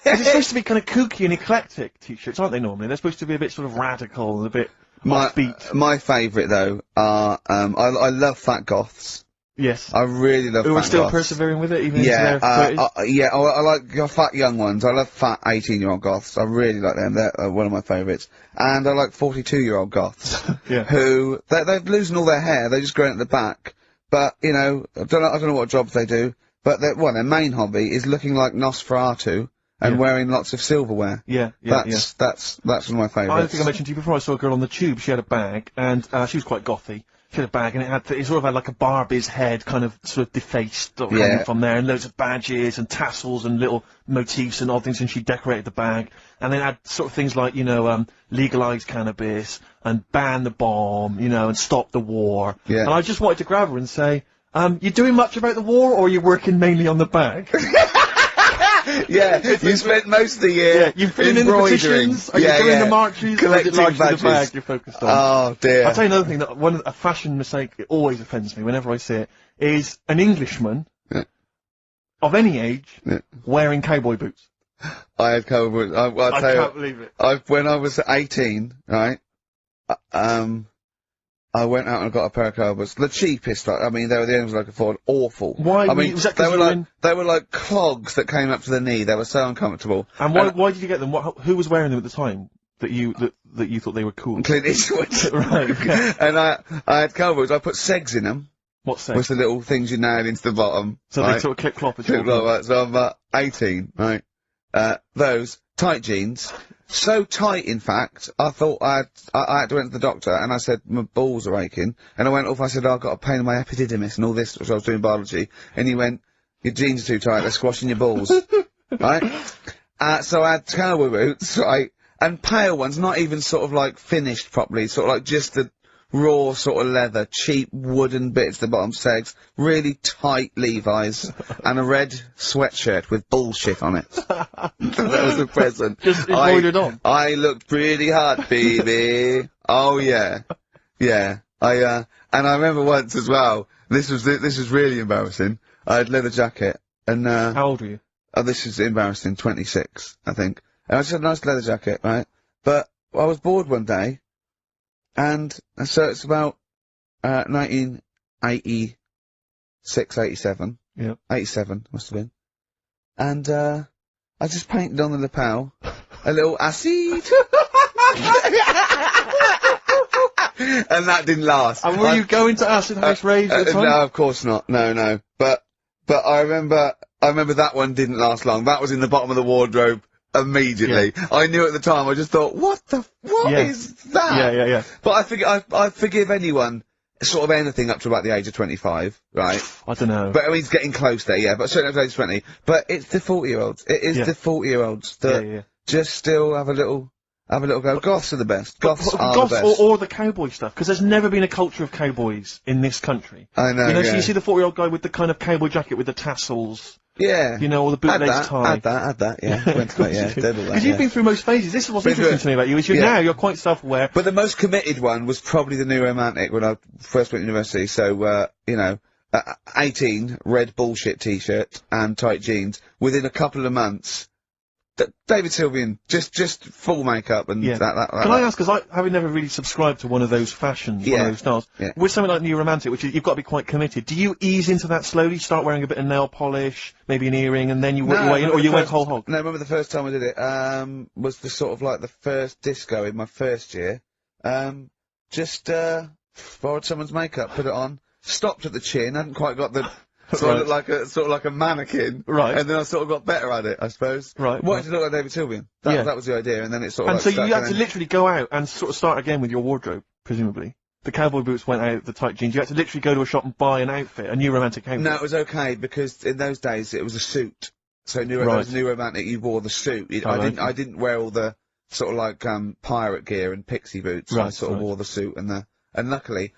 It's supposed to be kind of kooky and eclectic t-shirts, aren't they, normally? They're supposed to be a bit sort of radical and a bit offbeat. My favourite, though, are, I love fat goths. Yes. I really love Who are fat still goths. persevering with it, even into Yeah, their 30s? yeah, I like fat young ones. I love fat 18-year-old goths. I really like them. They're one of my favourites. And I like 42-year-old goths. Yeah. Who, they're losing all their hair, they're just growing at the back. But, you know, I don't know what jobs they do, but their main hobby is looking like Nosferatu and wearing lots of silverware. Yeah. That's one of my favourites. I think I mentioned to you before, I saw a girl on the tube, she had a bag, and she was quite gothy. She had a bag, and it sort of had like a Barbie's head, kind of sort of defaced hanging from there, and loads of badges and tassels and little motifs and odd things, and she decorated the bag. And then had sort of things like, you know, legalise cannabis, and ban the bomb, you know, and stop the war. Yeah. And I just wanted to grab her and say, you doing much about the war, or are you working mainly on the bag? Yeah, you spent most of the year Yeah, you're filling in the positions, are you doing the marches, collecting or is it largely badges. the bag you're focused on? Oh dear. I'll tell you another thing, that a fashion mistake that always offends me whenever I see it, is an Englishman, of any age, wearing cowboy boots. I had cowboy boots. I can't believe it. When I was 18, right, I went out and got a pair of cowboy boots. The cheapest, I mean, they were the only ones I could afford. Awful. Why? I mean, was that 'cause you were in... they were like clogs that came up to the knee. They were so uncomfortable. And why did you get them? Who was wearing them at the time that you thought they were cool? Clint Eastwood. Right. Okay. And I had cowboy boots. I put segs in them. What's sex? With the little things you nail into the bottom. So right? they sort of clip-clop as Clip well. like that. So I'm 18, right? Those tight jeans. So tight, in fact, I thought I had to went to the doctor, and I said, my balls are aching. And I went off, I said, I've got a pain in my epididymis and all this, because I was doing biology. And he went, your jeans are too tight, they're squashing your balls. Right? So I had cowboy boots, right? And pale ones, not even sort of like finished properly, sort of like just the raw sort of leather, cheap wooden bits, the bottom segs, really tight Levi's, and a red sweatshirt with bullshit on it. That was a present. Just embroidered on. I looked pretty hot, baby. Oh yeah. Yeah. And I remember once as well, this was really embarrassing. I had leather jacket, and, How old were you? oh, this is embarrassing, 26, I think. And I just had a nice leather jacket, right? But I was bored one day, and so it's about, 1986, 87. Yeah. 87, must have been. And, I just painted on the lapel a little acid. And that didn't last. And were you going to Acid House Raves at the time? No, of course not. No. But I remember that one didn't last long. That was in the bottom of the wardrobe immediately. Yeah. I knew at the time, I just thought, what is that? Yeah. But I forgive anyone, sort of anything up to about the age of 25, right? I don't know. But I mean, it's getting close there, yeah, but certainly up to age 20. But it's the 40-year-olds. It is the 40-year-olds that just still have a little go. Goths are the best. Goths are the best. Or the cowboy stuff, because there's never been a culture of cowboys in this country. I know, so yeah. you see the 40-year-old guy with the kind of cowboy jacket with the tassels, Yeah. you know, or the bootleg tie. Add that, yeah. Went to that, yeah. Did all that, Because you've been through most phases. This is what's Been interesting through to me about you, is you're quite self-aware. But the most committed one was probably the New Romantic when I first went to university. So, 18, red bullshit t-shirt and tight jeans. Within a couple of months, David Sylvian, just full makeup and that. Can I ask, because having never really subscribed to one of those fashions, one of those styles, with something like New Romantic, which is, you've got to be quite committed, do you ease into that slowly, start wearing a bit of nail polish, maybe an earring, and then you work your way in, or you went whole hog? No, I remember the first time I did it, was the sort of like the first disco in my first year. Borrowed someone's makeup, put it on, stopped at the chin, hadn't quite got the... So I looked like a mannequin. Right. And then I sort of got better at it, I suppose. Right. Wanted to look like David Sylvian. That was the idea, and then it sort of And so you had to stuck, literally go out and sort of start again with your wardrobe, presumably. The cowboy boots went out, the tight jeans. You had to literally go to a shop and buy an outfit, a New Romantic outfit. No, it was okay, because in those days it was a suit. So New Romantic, you wore the suit. I didn't wear all the sort of like, pirate gear and pixie boots. Right, I sort of wore the suit and luckily,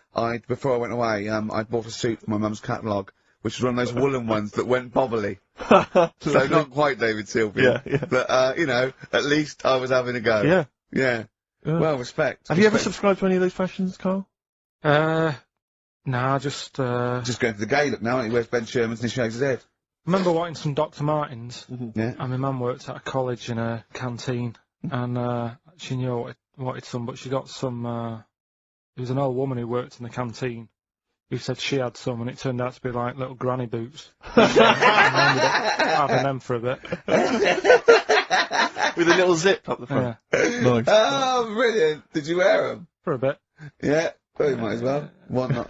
before I went away, I bought a suit for my mum's catalogue, which was one of those woolen ones that went bobbly. So not quite David Sylvian. Yeah. But, at least I was having a go. Yeah. Yeah. Well, respect. Have you ever subscribed to any of those fashions, Carl? Nah, just Just going for the gay look now, he wears Ben Sherman's and he shaves his head. I remember wanting some Dr. Martens, Yeah. and my mum worked at a college in a canteen, and she knew I wanted some, but she got some, there was an old woman who worked in the canteen, who said she had some, and it turned out to be like little granny boots. And I ended up having them for a bit. With a little zip up the front. Yeah. Nice. Oh, brilliant. Did you wear them? For a bit. Yeah. Well, you might as well. Want not,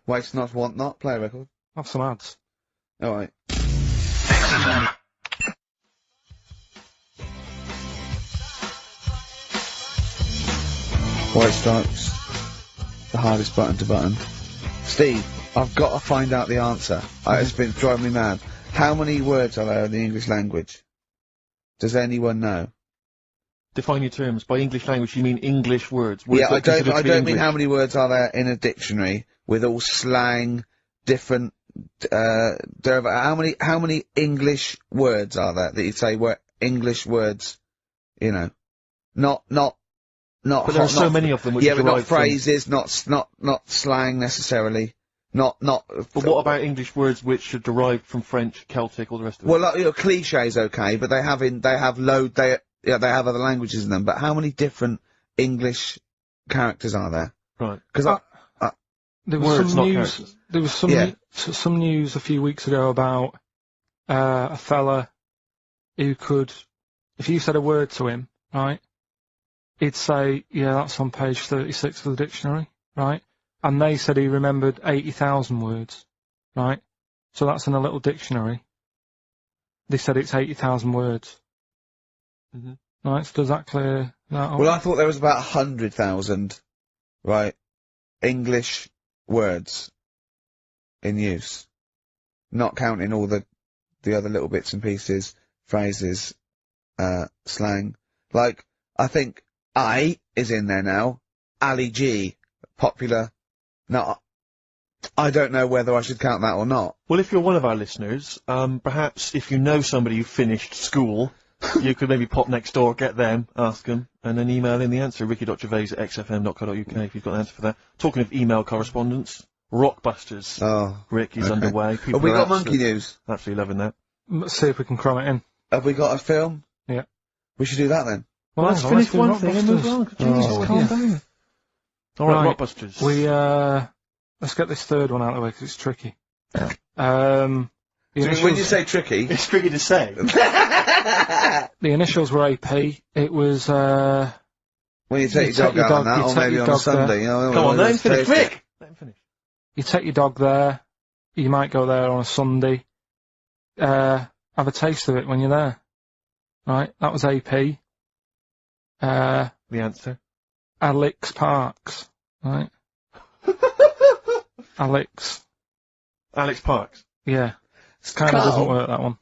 waste not, want not. Play a record. Have some ads. Alright. White Stripes. The hardest button to button. Steve, I've got to find out the answer. It's been driving me mad. How many words are there in the English language? Does anyone know? Define your terms. By English language, you mean English words. Yeah, I don't mean how many words are there in a dictionary with all slang, different, how many English words are there that you'd say were English words, you know? Not But there are so many of them which but not derive from- phrases, not slang necessarily. But what about English words which are derived from French, Celtic, all the rest of it? Well, like, cliches, okay, but they have other languages in them. But how many different English characters are there? Right. Because there was words, some not news. characters. There was some some news a few weeks ago about a fella who could, if you said a word to him, right, he'd say, "Yeah, that's on page 36 of the dictionary," right? And they said he remembered 80,000 words, right? So that's in a little dictionary. They said it's 80,000 words. Right, so does that clear that up? well, I thought there was about 100,000, right, English words in use, not counting all the other little bits and pieces, phrases, slang. Like, I think I is in there now. Ali G, popular. No, I don't know whether I should count that or not. Well, if you're one of our listeners, perhaps if you know somebody who finished school, you could maybe pop next door, get them, ask them, and then email in the answer, ricky.gervais@xfm.co.uk if you've got an answer for that. Talking of email correspondence, Rockbusters. Oh. Rick is okay. underway. People Have we are got monkey news? absolutely loving that. Let's see if we can cram it in. Have we got a film? Yeah. We should do that then. Well, Let's hang on, finish do one thing and move Rockbusters. on. Jesus, Oh, calm yeah. down. Alright, Right. Rockbusters. Let's get this third one out of the way because it's tricky. The When initials, you say tricky, It's tricky to say. the initials were AP. It was, when you take You your dog take your out on dog- that, you or take maybe your on a dog there. Sunday, you know. Come on, let him let's finish. taste it. Rick! Let him finish. you take your dog there. You might go there on a Sunday. Have a taste of it when you're there. Right? That was AP. The answer. Alex Parks. Right? Alex. Alex Parks. Yeah. Kind of Carl, doesn't work, that one.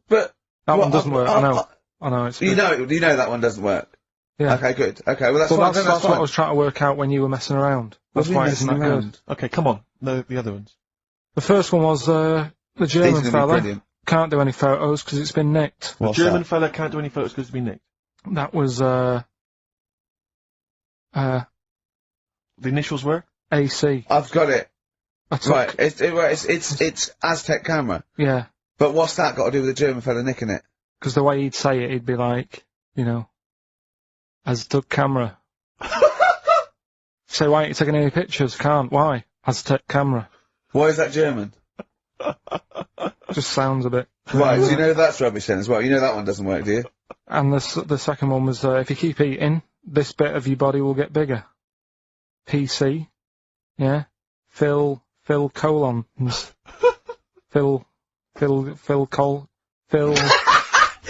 But That well, one doesn't work, I know. I know, it's you good. know that one doesn't work. Yeah. Okay, good. Okay, well that's Well, fine. that's That's what I fine. was trying to work out when you were messing around. What That's do you why mean it's messing not good. around? Okay, come on. No, the other ones. The first one was, the These German are gonna be fella. brilliant. Can't do any photos because it's been nicked. The What's German that? fella can't do any photos because it's been nicked. That was, The initials were? AC. I've got it. I took, Right, it's Aztec camera. yeah. But what's that got to do with the German fella nicking it? Because the way he'd say it, he'd be like, you know, Aztec camera. So why ain't you taking any pictures? Can't. Why? Aztec camera. Why is that German? Just sounds a bit. Right, so you know that's rubbish then as well. You know that one doesn't work, do you? And the second one was, if you keep eating, this bit of your body will get bigger. PC. Yeah. Phil colons. Phil.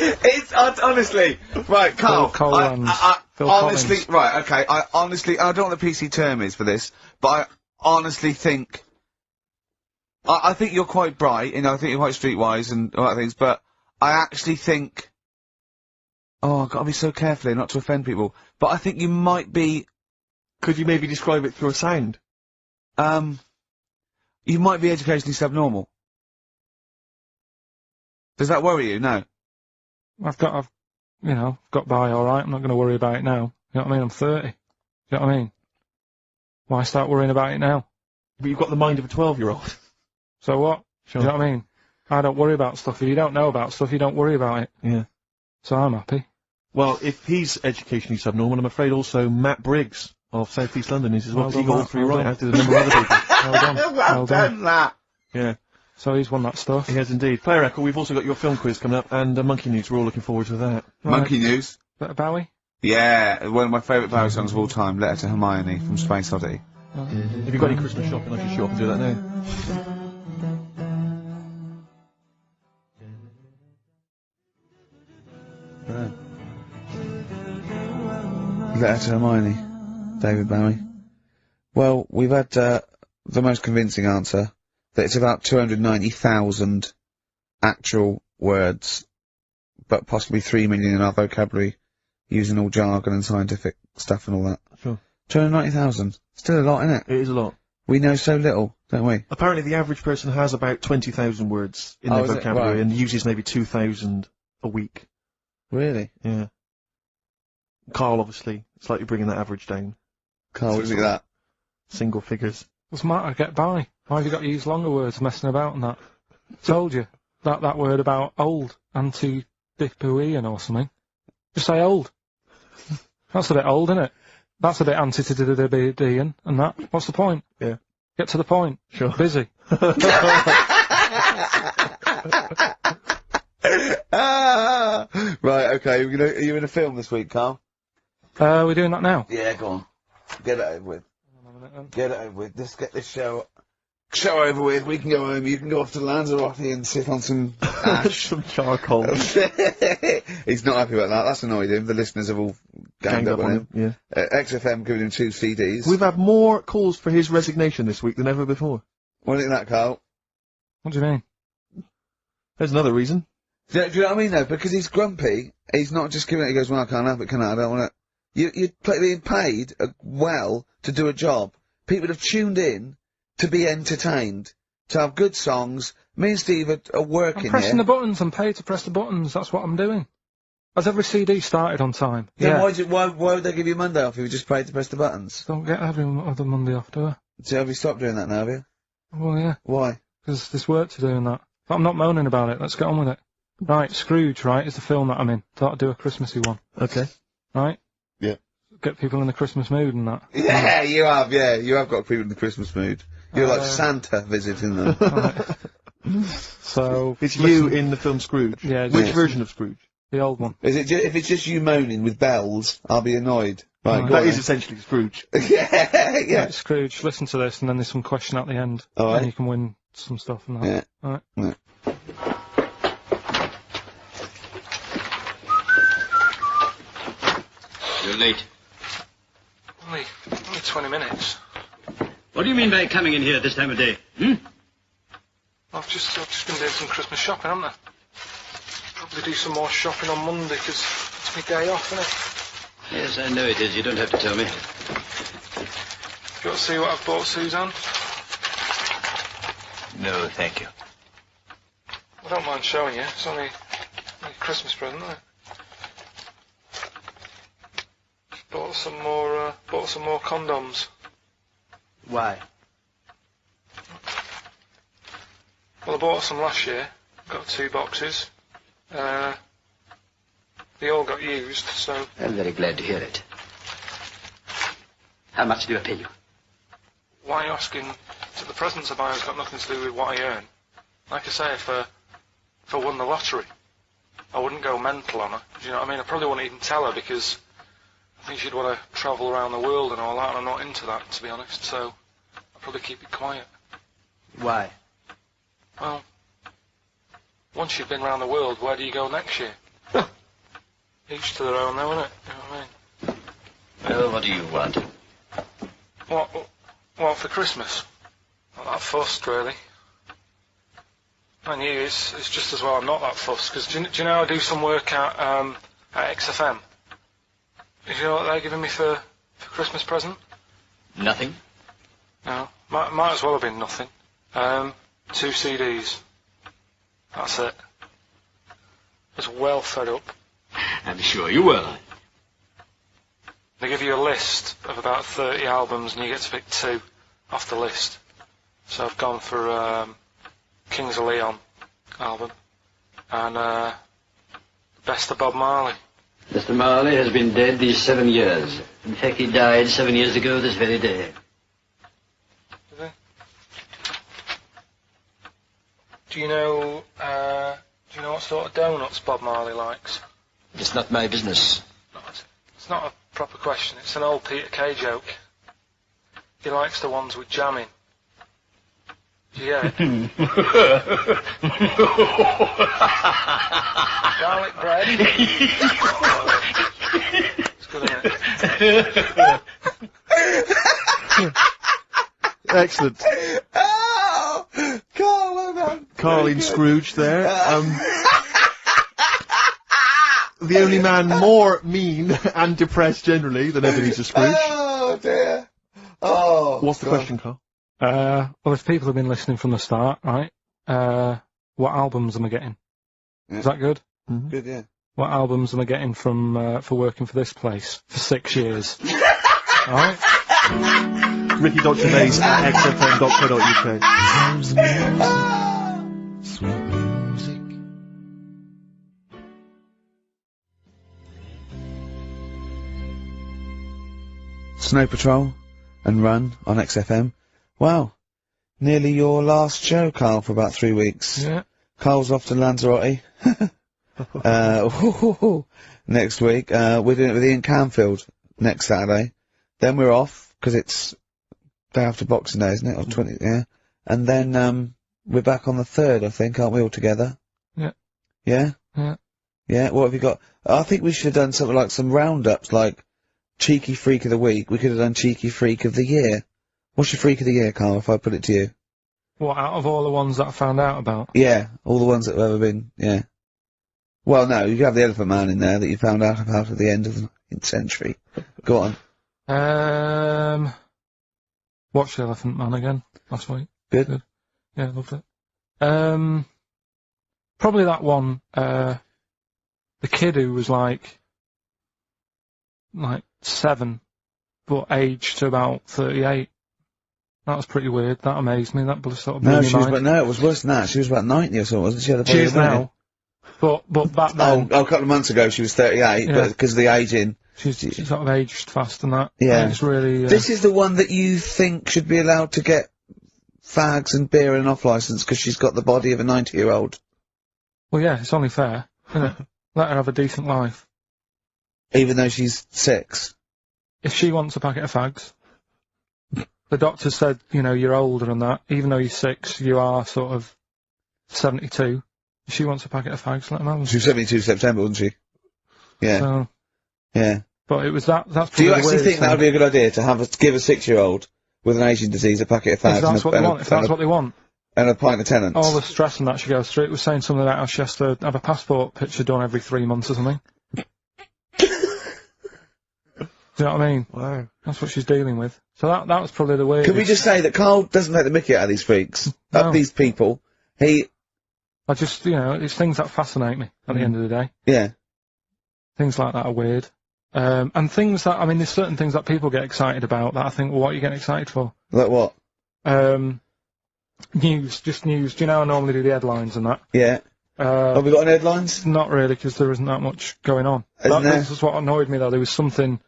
It's honestly right, Carl. Phil Collins. Phil honestly, Collins. right, okay. I don't know what the PC term is for this, but I honestly think. I think you're quite bright, you know. I think you're quite streetwise and all that things, but I actually think. Oh, I've got to be so careful here not to offend people. But I think you might be. Could you maybe describe it through a sound? You might be educationally subnormal. Does that worry you? No. I've got by alright, I'm not going to worry about it now. You know what I mean? I'm 30. You know what I mean? Why start worrying about it now? But you've got the mind of a 12-year-old. So what? Sure. You know what I mean? I don't worry about stuff. If you don't know about stuff, you don't worry about it. Yeah. So I'm happy. Well, if he's educationally subnormal, I'm afraid also Matt Briggs of South East London is as well. Well 'cause he done, got all Matt. three Well right done. after the number of other people. Well done. Well done. that. Yeah, So he's won that stuff. he has indeed. Player Echo, we've also got your film quiz coming up and Monkey News. We're all looking forward to that. Monkey News. Bit of Bowie? Yeah, one of my favourite Bowie songs of all time, Letter to Hermione from Space Oddity. If you've got any Christmas shopping, I should show up and do that now. Right. Letter to Hermione, David Bowie. Well, we've had the most convincing answer, that it's about 290,000 actual words, but possibly 3 million in our vocabulary, using all jargon and scientific stuff and all that. Sure. 290,000. Still a lot, isn't it? It is a lot. We know so little, don't we? Apparently the average person has about 20,000 words in Oh, their is it? vocabulary Right. and uses maybe 2,000 a week. Really? Yeah. Carl, obviously, slightly bringing that average down. Carl, what do you think of that? Single figures. What's the matter? Get by. Why have you got to use longer words messing about and that? Told you. That word about old. Anti-dipuian or something. Just say old. That's a bit old, isn't it? That's a bit anti-dipuian and that. What's the point? Yeah. Get to the point. Sure. Busy. Right, okay, are you in a film this week, Carl? We're doing that now. Yeah, go on. Get it over with. Get it over with. Let's get this show over with. We can go home. You can go off to Lanzarote and sit on some ash. Some charcoal. He's not happy about that. That's annoyed him. The listeners have all ganged up on him. Yeah. XFM giving him 2 CDs. We've had more calls for his resignation this week than ever before. What do you think of that, Carl? What do you mean? There's another reason. Do you know what I mean, though? Because he's grumpy, he's not just giving it, he goes, well, I can't have it, can I? I don't want it. You're being paid well to do a job, people have tuned in to be entertained, to have good songs. Me and Steve are working I'm pressing here. the buttons. I'm paid to press the buttons. That's what I'm doing. Has every CD started on time? Then why would they give you Monday off if you just paid to press the buttons? Don't get every other Monday off, do I? So have you stopped doing that now, have you? Well, yeah. Why? Because there's work to do in that. But I'm not moaning about it. Let's get on with it. Right, Scrooge, right, is the film that I'm in. Thought I'd do a Christmassy one. Okay. Right? Yeah. Get people in the Christmas mood and that. Yeah, you have got people in the Christmas mood. You're like Santa visiting them. Right. So... It's you in the film Scrooge. Yeah. Which version of Scrooge? The old one. Is it if it's just you moaning with bells, I'll be annoyed. Right, go That on is then. essentially Scrooge. yeah. Right, Scrooge, listen to this and then there's some question at the end. All right. And you can win some stuff and that. Yeah. Alright. Yeah. You're late. Only 20 minutes. What do you mean by coming in here at this time of day? I've just been doing some Christmas shopping, haven't I? Probably do some more shopping on Monday, because it's my day off, isn't it? Yes, I know it is. You don't have to tell me. You want to see what I've bought Suzanne? No, thank you. I don't mind showing you. It's only a Christmas present, isn't it? Bought some more condoms. Why? Well, I bought some last year. Got 2 boxes. They all got used, so... I'm very glad to hear it. How much do I pay you? Why are you asking? So the presents I buy has got nothing to do with what I earn. Like I say, if I won the lottery, I wouldn't go mental on her. Do you know what I mean? I probably wouldn't even tell her because I think she'd want to travel around the world and all that, and I'm not into that, to be honest, so I'd probably keep it quiet. Why? Well, once you've been around the world, where do you go next year? Each to their own, though, isn't it? You know what I mean? Well, what do you want? What for Christmas? Not that fussed, really. And you, it's just as well I'm not that fussed, because do you know I do some work at XFM? Do you know what they're giving me for Christmas present? Nothing. No, might as well have been nothing. 2 CDs. That's it. I was well fed up. I'm sure you will. They give you a list of about 30 albums and you get to pick 2 off the list. So I've gone for Kings of Leon album and Best of Bob Marley. Mr. Marley has been dead these 7 years. In fact, he died 7 years ago this very day. Did they? Do you know what sort of donuts Bob Marley likes? It's not my business. It's not a proper question. It's an old Peter Kay joke. He likes the ones with jam in. Do you get it? Garlic bread. It's good, isn't it? Excellent. Oh! Carl, well done. Carl in Scrooge there. The only man more mean and depressed generally than Ebenezer Scrooge. Oh, dear. Oh. What's the God. question, Carl? Well, if people have been listening from the start, right, what albums am I getting? Yeah. Is that good? Mm-hmm. Good, yeah. What albums am I getting from, for working for this place for 6 years? Alright? Ricky.Gervais at xfm.co.uk. Sweet music. Snow Patrol and Run on XFM. Wow. Nearly your last show, Carl, for about 3 weeks. Yeah. Carl's off to Lanzarote. Next week. We're doing it with Ian Canfield next Saturday. Then we're off, because it's day after Boxing Day, isn't it? Or 20, yeah. And then, we're back on the 3rd, I think, aren't we, all together? Yeah. Yeah? Yeah. Yeah, what have you got? I think we should have done something like some roundups, like Cheeky Freak of the Week. We could have done Cheeky Freak of the Year. What's your Freak of the Year, Carl, if I put it to you? What, out of all the ones that I found out about? Yeah, all the ones that have ever been, yeah. Well, no, you have the Elephant Man in there that you found out about at the end of the 19th century. Go on. Watched The Elephant Man again last week. Good. Yeah, loved it. Probably that one, the kid who was like 7, but aged to about 38. That was pretty weird. That amazed me. That sort of blew No, my mind. it was worse than that. She was about 90 or something, wasn't she? Had a She is now. But back then... Oh, a couple of months ago she was 38, Yeah. but because of the aging. She's sort of aged fast and that. Yeah. And it's really... This is the one that you think should be allowed to get fags and beer and an off licence because she's got the body of a 90-year-old. Well, yeah, it's only fair, isn't it? Let her have a decent life. Even though she's 6. If she wants a packet of fags, the doctor said, you know, you're older and that. Even though you're 6, you are sort of 72. If she wants a packet of fags, let her have them. She was 72 September, wasn't she? Yeah. So, yeah. but it was that's Do probably you the actually weirdest think that would thing. be a good idea to give a 6-year-old with an aging disease a packet of fags If that's what they want, if that's what they want. and a pint of Tennant's? All the stress and that she goes through. It was saying something about how she has to have a passport picture done every 3 months or something. Do you know what I mean? Wow. That's what she's dealing with. So that was probably the weirdest. Can we just say that Karl doesn't take the mickey out of these freaks, No. of these people? I just, you know, it's things that fascinate me at the end of the day. Yeah. Things like that are weird. And things that, I mean, there's certain things that people get excited about that I think, well, what are you getting excited for? Like what? News, just news. Do you know I normally do the headlines and that? Yeah. Have we got any headlines? Not really, because there isn't that much going on. Isn't there? This is what annoyed me, though. There was something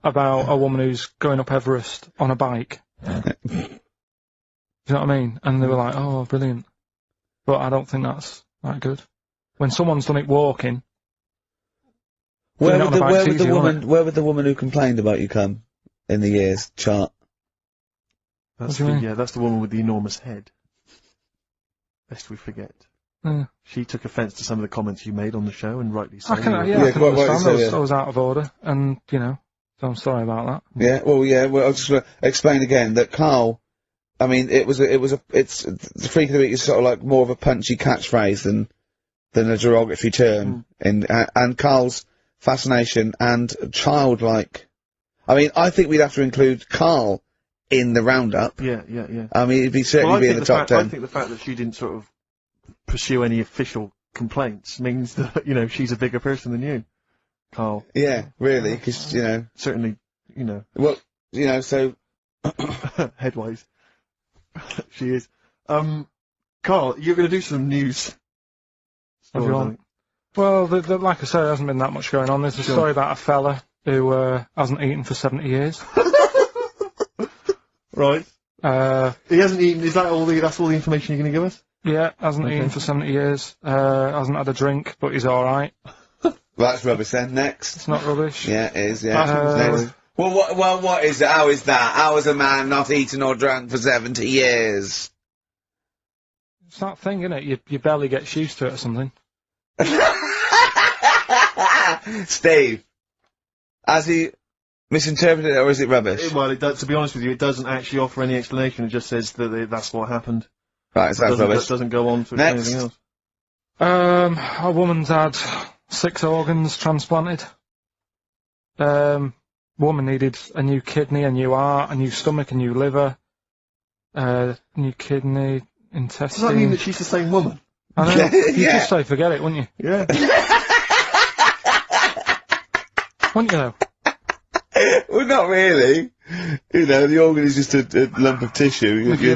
about a woman who's going up Everest on a bike. Do you know what I mean? And they were like, oh, brilliant. But I don't think that's that good. When someone's done it walking... Where doing would it on a bike's easy, isn't it? where would the woman who complained about you come in the years chart? That's What do you mean? yeah, that's the woman with the enormous head. Lest we forget. Yeah. She took offence to some of the comments you made on the show, and rightly so. I can, You were- yeah, I can quite rightly understand. so, yeah. I was out of order, and, you know, so I'm sorry about that. Yeah. Well, I'll just explain again that Karl. I mean, it's the freak of the week is sort of like more of a punchy catchphrase than a derogatory term. And Karl's fascination and childlike. I mean, I think we'd have to include Karl in the roundup. Yeah. I mean, he'd certainly Well, be in the top 10. I think the fact that she didn't sort of pursue any official complaints means that, you know, she's a bigger person than you, Karl. Yeah, really, because, you know, Certainly, you know, well, you know, so, headwise. She is. Karl, you're going to do some news. What do you want? Well, like I say, there hasn't been that much going on. There's a story about a fella who hasn't eaten for 70 years. Right. He hasn't eaten. Is that all that's all the information you're going to give us? Yeah, hasn't eaten for 70 years. Hasn't had a drink, but he's all right. that's rubbish then. Next. It's not rubbish. Yeah, it is, yeah. Uh, Next. Well, what is it? How is that? How is a man not eaten or drunk for 70 years? It's that thing, isn't it? You barely get used to it or something. Steve, has he misinterpreted it or is it rubbish? Well, it does, to be honest with you, it doesn't actually offer any explanation. It just says that that's what happened. Right, so that's rubbish. That doesn't go on to explain Next. anything else. A woman's had 6 organs transplanted. Woman needed a new kidney, a new heart, a new stomach, a new liver, new kidney, intestine. Does that mean that she's the same woman? I know. You'd Yeah. just say forget it, wouldn't you? Yeah. Wouldn't you though? Well, not really. You know, the organ is just a lump of tissue. If you're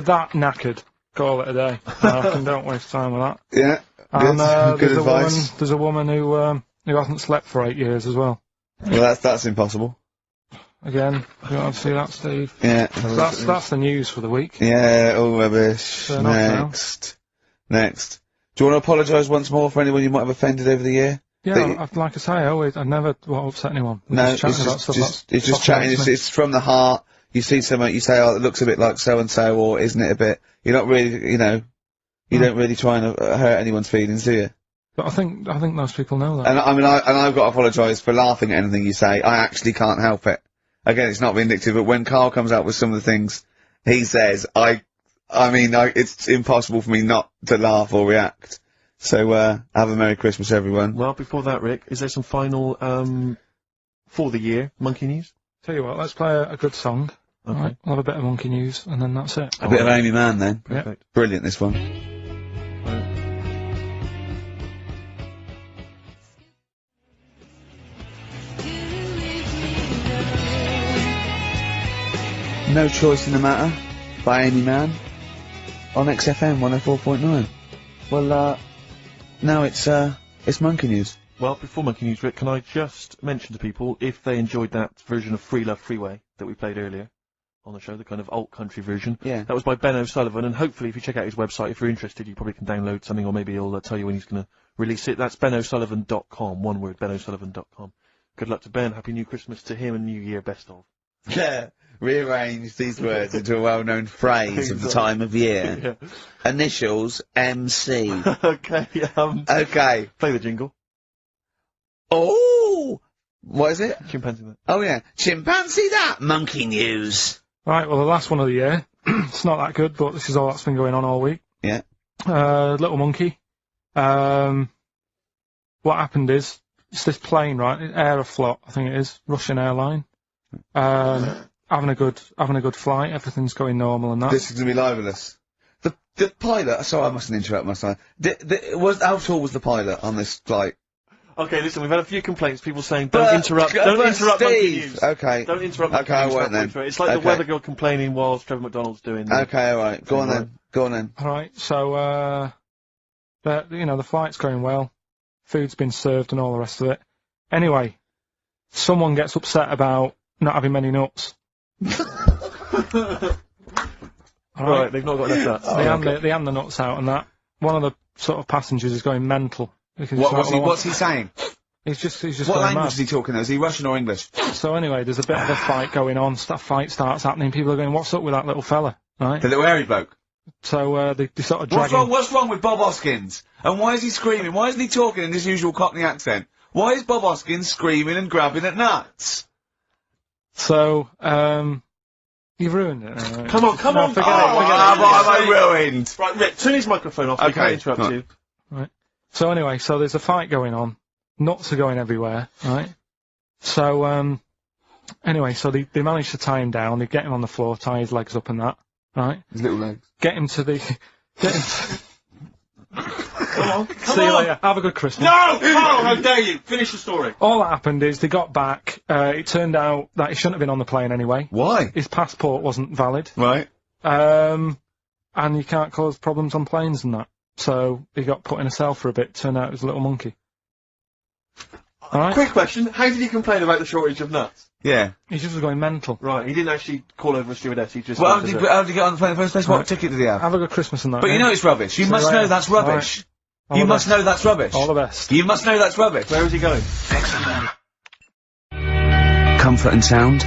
that knackered, call it a day. I reckon don't waste time with that. Yeah. And Good there's advice. there's a woman who hasn't slept for 8 years as well. Well, that's impossible. Again, you want to see that, Steve? Yeah. That's the news for the week. Yeah, all rubbish. Turn off now. Next. Do you want to apologise once more for anyone you might have offended over the year? Yeah, like I say, I never want to upset anyone. We're No, just chatting about stuff it's just chatting. It's from the heart. You see something, you say, "Oh, it looks a bit like so and so," or "Isn't it a bit?" You're not really, you know, you don't really try and hurt anyone's feelings, do you? But I think most people know that. And I mean, I've got to apologise for laughing at anything you say. I actually can't help it. Again, it's not vindictive, but when Karl comes out with some of the things he says, it's impossible for me not to laugh or react. So, have a Merry Christmas, everyone. Well, before that, Rick, is there some final, for the year, monkey news? Tell you what, let's play a good song. Okay. Right, we'll have a bit of monkey news, and then that's it. A bit of Amy Mann then. Perfect. Brilliant, this one. No Choice in the Matter by Amy Mann on XFM 104.9. Well, now it's monkey news. Well, before Monkey News, Rick, can I just mention to people, if they enjoyed that version of Free Love Freeway that we played earlier on the show, the kind of alt-country version. Yeah. That was by Ben O'Sullivan, and hopefully if you check out his website, if you're interested, you probably can download something, or maybe he'll tell you when he's going to release it. That's benosullivan.com, one word, benosullivan.com. Good luck to Ben, Happy New Christmas to him, and New Year, best of. Yeah. Rearrange these words into a well-known phrase of the time of year. Yeah. Initials, MC. Okay, Okay. play the jingle. Oh! What is it? Chimpanzee that. Oh yeah. Chimpanzee that! Monkey news. Right, well, the last one of the year. It's not that good, but this is all that's been going on all week. Yeah. Little monkey. What happened is, it's this plane, right? Aeroflot, I think it is. Russian airline. Having a good flight, everything's going normal and that. This is gonna be libelous. The pilot, sorry I mustn't interrupt myself. How tall was the pilot on this flight? Okay, listen, we've had a few complaints, people saying, don't interrupt Monkey News. Okay. Don't interrupt Monkey Okay, I News won't halfway then. through it. It's like the weather girl complaining whilst Trevor McDonald's doing the... Okay, alright. Go on then. Go on then. Alright, so, the flight's going well. Food's been served and all the rest of it. Anyway, someone gets upset about not having many nuts. Right, they've not got enough nuts. They hand the nuts out and that. One of the sort of passengers is going mental. Because What's he saying? He's just What going language mad. is he talking? Is he Russian or English? So anyway, there's a bit of a fight going on. Fight starts happening. People are going, "What's up with that little fella?" Right? The little hairy bloke. So they sort of drag him. What's wrong with Bob Hoskins? And why is he screaming? Why isn't he talking in his usual Cockney accent? Why is Bob Hoskins screaming and grabbing at nuts? So you've ruined it. Come on, forget it. What have I ruined? Right, Rick, turn his microphone off, we can't interrupt you. Right. So anyway, so there's a fight going on. Nuts are going everywhere, right? So, anyway, so they manage to tie him down, they get him on the floor, tie his legs up and that, right? His little legs. Get him to Come on, see you later, have a good Christmas. No! Carl, how dare you! Finish the story. All that happened is they got back, it turned out that he shouldn't have been on the plane anyway. Why? His passport wasn't valid. Right. And you can't cause problems on planes and that. So he got put in a cell for a bit, turned out it was a little monkey. Alright? Quick question, how did he complain about the shortage of nuts? Yeah. He just was going mental. Right, he didn't actually call over a stewardess, he just... Well, how did he get on the plane in the first place? What ticket did he have? Have a good Christmas and that. But you know it's rubbish. You must know that's rubbish. All You the must best. know that's rubbish. All the best. You must know that's rubbish. Where is he going? Comfort and Sound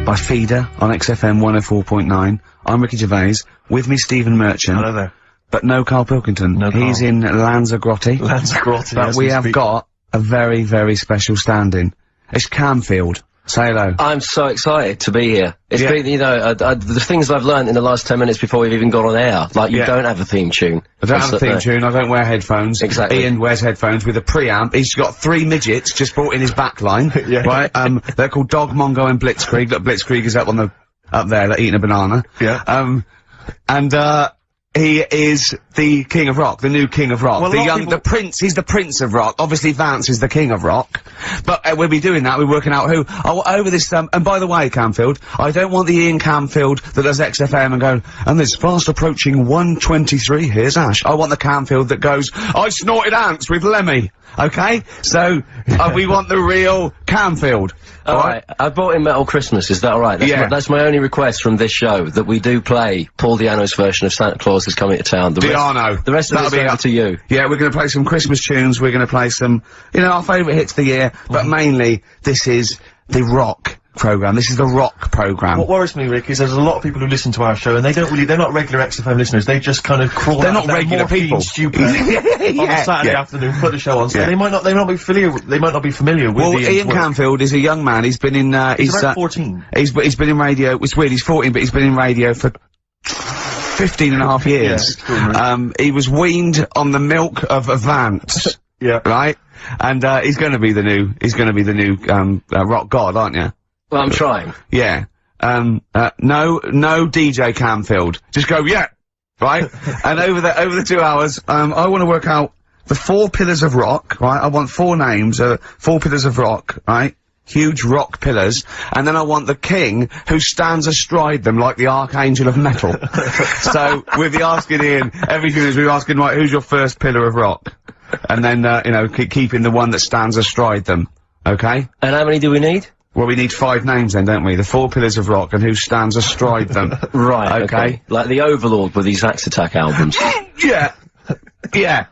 by Feeder on XFM 104.9. I'm Ricky Gervais. With me, Stephen Merchant. Hello there. But no Karl Pilkington. No Karl. He's in Lanzarote. Lanzarote, But we have got a very, very special stand-in. It's Camfield. Say hello. I'm so excited to be here. It's Yeah. been, the things I've learned in the last 10 minutes before we've even gone on air. Like, you Yeah. don't have a theme tune. I don't have a theme tune, I don't wear headphones. Exactly. Ian wears headphones with a preamp. He's got 3 midgets just brought in his back line. Yeah. Right? They're called Dog, Mongo and Blitzkrieg. Look, Blitzkrieg is up there, like, eating a banana. Yeah. He is the King of Rock, the new King of Rock. Well, the Prince, he's the Prince of Rock. Obviously Vance is the King of Rock. But we'll be doing that, we're working out who. Over this, and by the way, Camfield, I don't want the Ian Camfield that does XFM and go, and there's fast approaching 1:23, here's Ash. I want the Camfield that goes, I snorted ants with Lemmy. Okay? So, we want the real Camfield. Alright, I brought in Metal Christmas, is that alright? Yeah. That's my only request from this show, that we do play Paul Di'Anno's version of Santa Claus is Coming to Town. The rest of That'll it's be over to you. Yeah, we're gonna play some Christmas tunes, we're gonna play some, our favourite hits of the year, but mainly, this is the rock programme. This is the rock programme. What worries me, Rick, is there's a lot of people who listen to our show and they're not regular XFM listeners, they just kind of crawl They're out not of that regular morphine people. stupor on a Saturday afternoon, put the show on, so Yeah. they might not be familiar with Ian Camfield is a young man, he's been in, He's about 14. He's been in radio, it's weird, he's 14, but he's been in radio for 15 and a half years. extraordinary. He was weaned on the milk of a Vance. Yeah. Right? And, he's gonna be the new rock god, aren't you? Well, I'm trying. Yeah. no DJ Camfield. Just go, yeah, right? And over the 2 hours, I want to work out the 4 pillars of rock, right? I want 4 names, 4 pillars of rock, right? Huge rock pillars, and then I want the king who stands astride them like the archangel of metal. So we'll be asking Ian, every few minutes we'll be asking, right, who's your first pillar of rock? And then, you know, keeping the one that stands astride them, okay? And how many do we need? Well, we need 5 names then, don't we? The 4 pillars of rock and who stands astride them. Right, okay. Like the Overlord with his Axe Attack albums. Yeah. Yeah.